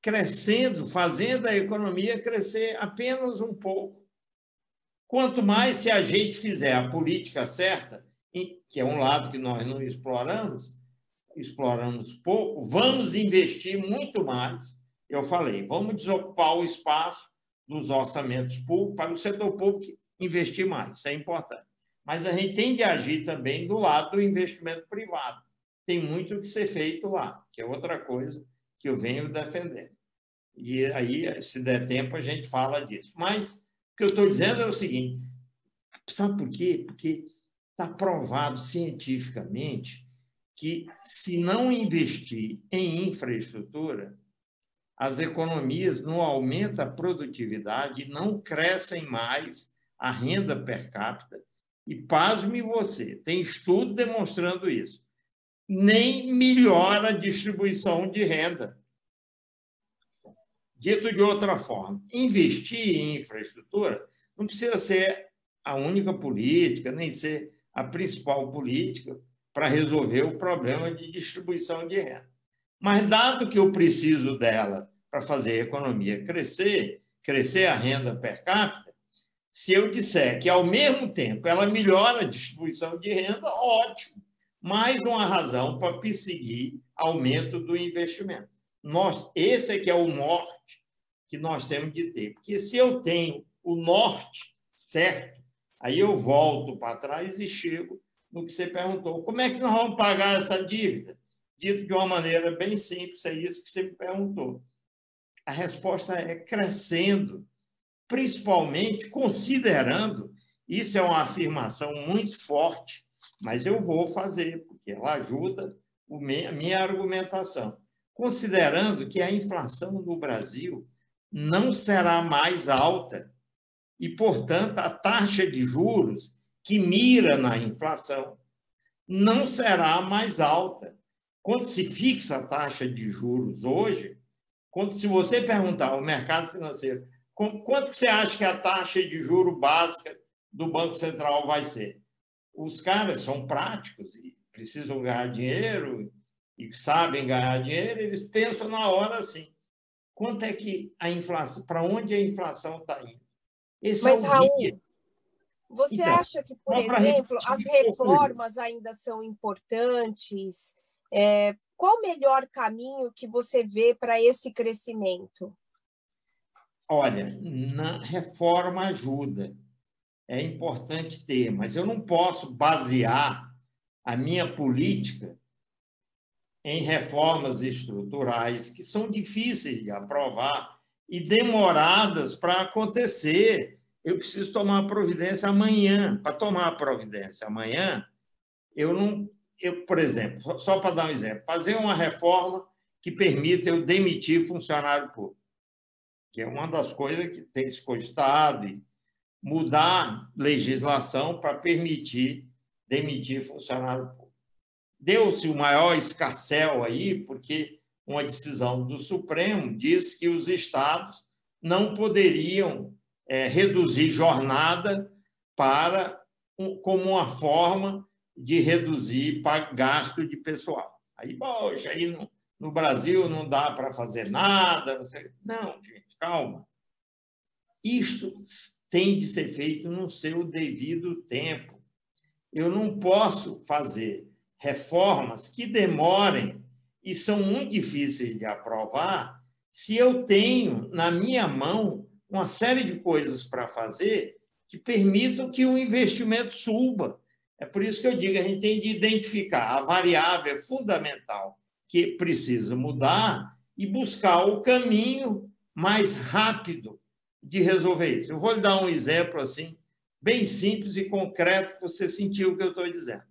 crescendo, fazendo a economia crescer apenas um pouco. Quanto mais se a gente fizer a política certa, que é um lado que nós não exploramos pouco, vamos investir muito mais. Eu falei, vamos desocupar o espaço dos orçamentos públicos para o setor público investir mais, isso é importante. Mas a gente tem de agir também do lado do investimento privado. Tem muito que ser feito lá, que é outra coisa que eu venho defendendo. E aí, se der tempo, a gente fala disso. Mas o que eu estou dizendo é o seguinte, sabe por quê? Porque está provado cientificamente que, se não investir em infraestrutura, as economias não aumentam a produtividade, não crescem mais a renda per capita, e pasme você, tem estudo demonstrando isso, nem melhora a distribuição de renda. Dito de outra forma, investir em infraestrutura não precisa ser a única política, nem ser a principal política para resolver o problema de distribuição de renda. Mas, dado que eu preciso dela para fazer a economia crescer a renda per capita, se eu disser que, ao mesmo tempo, ela melhora a distribuição de renda, ótimo. Mais uma razão para perseguir aumento do investimento. Esse é que é o norte que nós temos de ter. Porque se eu tenho o norte certo, aí eu volto para trás e chego no que você perguntou. Como é que nós vamos pagar essa dívida? Dito de uma maneira bem simples, é isso que você me perguntou. A resposta é crescendo, principalmente considerando, isso é uma afirmação muito forte, mas eu vou fazer, porque ela ajuda a minha argumentação. Considerando que a inflação no Brasil não será mais alta e, portanto, a taxa de juros que mira na inflação não será mais alta. Quando se fixa a taxa de juros hoje, se você perguntar ao mercado financeiro quanto que você acha que a taxa de juros básica do Banco Central vai ser? Os caras são práticos e precisam ganhar dinheiro e sabem ganhar dinheiro, eles pensam na hora assim, quanto é que a inflação, para onde a inflação está indo? Esse Mas, é o Raul, guia. você Então, acha que, por exemplo, as reformas ainda são importantes? Qual o melhor caminho que você vê para esse crescimento? Olha, na reforma ajuda, é importante ter, mas eu não posso basear a minha política em reformas estruturais que são difíceis de aprovar e demoradas para acontecer. Eu preciso tomar providência amanhã. Para tomar providência amanhã, por exemplo, só para dar um exemplo, fazer uma reforma que permita eu demitir funcionário público, que é uma das coisas que tem se cogitado, e mudar legislação para permitir demitir funcionário público. Deu-se o maior escarcéu aí, porque uma decisão do Supremo diz que os estados não poderiam reduzir jornada como uma forma de reduzir gasto de pessoal. Aí, poxa, aí no Brasil não dá para fazer nada. Não, gente, calma. Isto tem de ser feito no seu devido tempo. Eu não posso fazer reformas que demorem e são muito difíceis de aprovar se eu tenho na minha mão uma série de coisas para fazer que permitam que o investimento suba. É por isso que eu digo, a gente tem de identificar a variável fundamental que precisa mudar e buscar o caminho mais rápido de resolver isso. Eu vou lhe dar um exemplo assim, bem simples e concreto, para você sentir o que eu estou dizendo.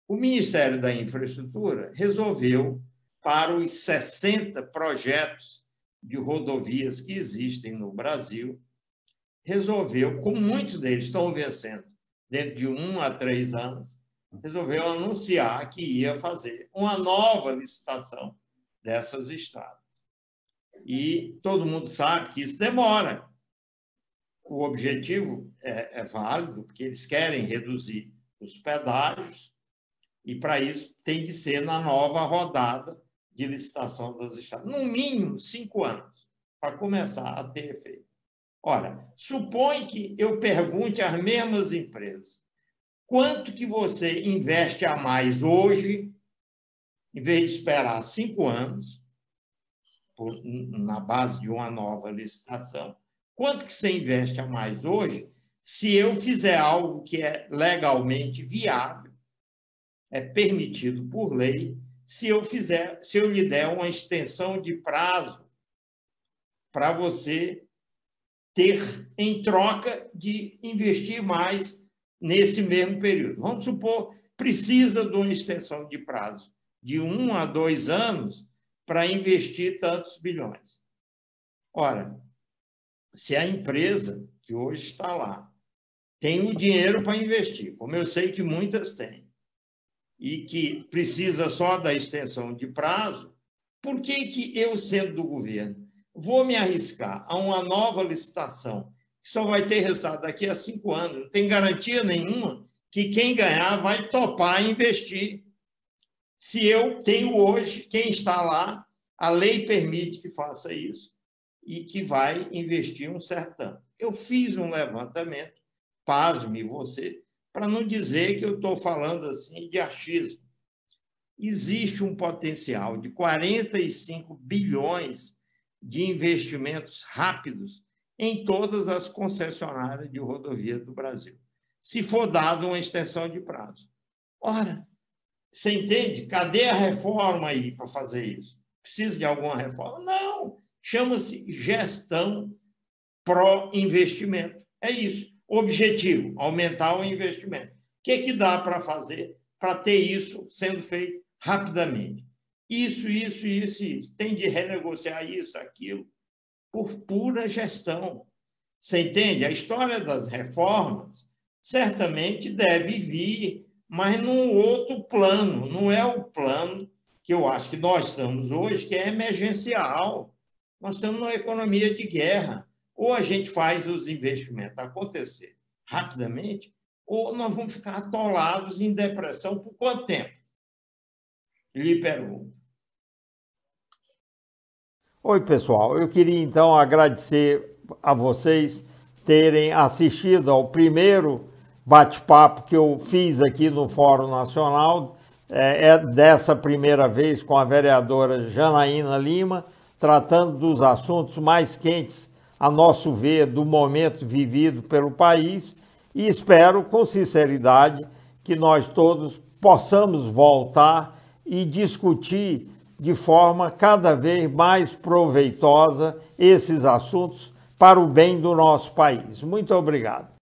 O Ministério da Infraestrutura resolveu, para os 60 projetos de rodovias que existem no Brasil, resolveu, como muitos deles estão vencendo dentro de 1 a 3 anos, resolveu anunciar que ia fazer uma nova licitação dessas estradas. E todo mundo sabe que isso demora. O objetivo é válido, porque eles querem reduzir os pedágios, e, para isso, tem de ser na nova rodada de licitação das estradas. No mínimo, 5 anos, para começar a ter efeito. Ora, supõe que eu pergunte às mesmas empresas quanto que você investe a mais hoje, em vez de esperar 5 anos, na base de uma nova licitação, quanto que você investe a mais hoje se eu fizer algo que é legalmente viável, é permitido por lei, se eu lhe der uma extensão de prazo para você ter em troca de investir mais nesse mesmo período. Vamos supor, precisa de uma extensão de prazo de 1 a 2 anos para investir tantos bilhões. Ora, se a empresa que hoje está lá tem o dinheiro para investir, como eu sei que muitas têm, e que precisa só da extensão de prazo, por que eu, sendo do governo, vou me arriscar a uma nova licitação que só vai ter resultado daqui a 5 anos? Não tem garantia nenhuma que quem ganhar vai topar investir. Se eu tenho hoje, quem está lá, a lei permite que faça isso e que vai investir um certo tanto. Eu fiz um levantamento, pasme você, para não dizer que eu estou falando assim de achismo. Existe um potencial de 45 bilhões de investimentos rápidos em todas as concessionárias de rodovia do Brasil, se for dado uma extensão de prazo. Ora, você entende? Cadê a reforma aí para fazer isso? Precisa de alguma reforma? Não, chama-se gestão pró-investimento. É isso. Objetivo, aumentar o investimento. O que dá para fazer para ter isso sendo feito rapidamente? Isso. Tem de renegociar isso, aquilo, por pura gestão. Você entende? A história das reformas certamente deve vir, mas num outro plano. Não é o plano que eu acho que nós estamos hoje, que é emergencial. Nós estamos numa economia de guerra. Ou a gente faz os investimentos acontecer rapidamente, ou nós vamos ficar atolados em depressão por quanto tempo? Lhe pergunto. Oi, pessoal. Eu queria, então, agradecer a vocês terem assistido ao primeiro bate-papo que eu fiz aqui no Fórum Nacional, dessa primeira vez com a vereadora Janaína Lima, tratando dos assuntos mais quentes, a nosso ver, do momento vivido pelo país, e espero, com sinceridade, que nós todos possamos voltar e discutir de forma cada vez mais proveitosa esses assuntos para o bem do nosso país. Muito obrigado.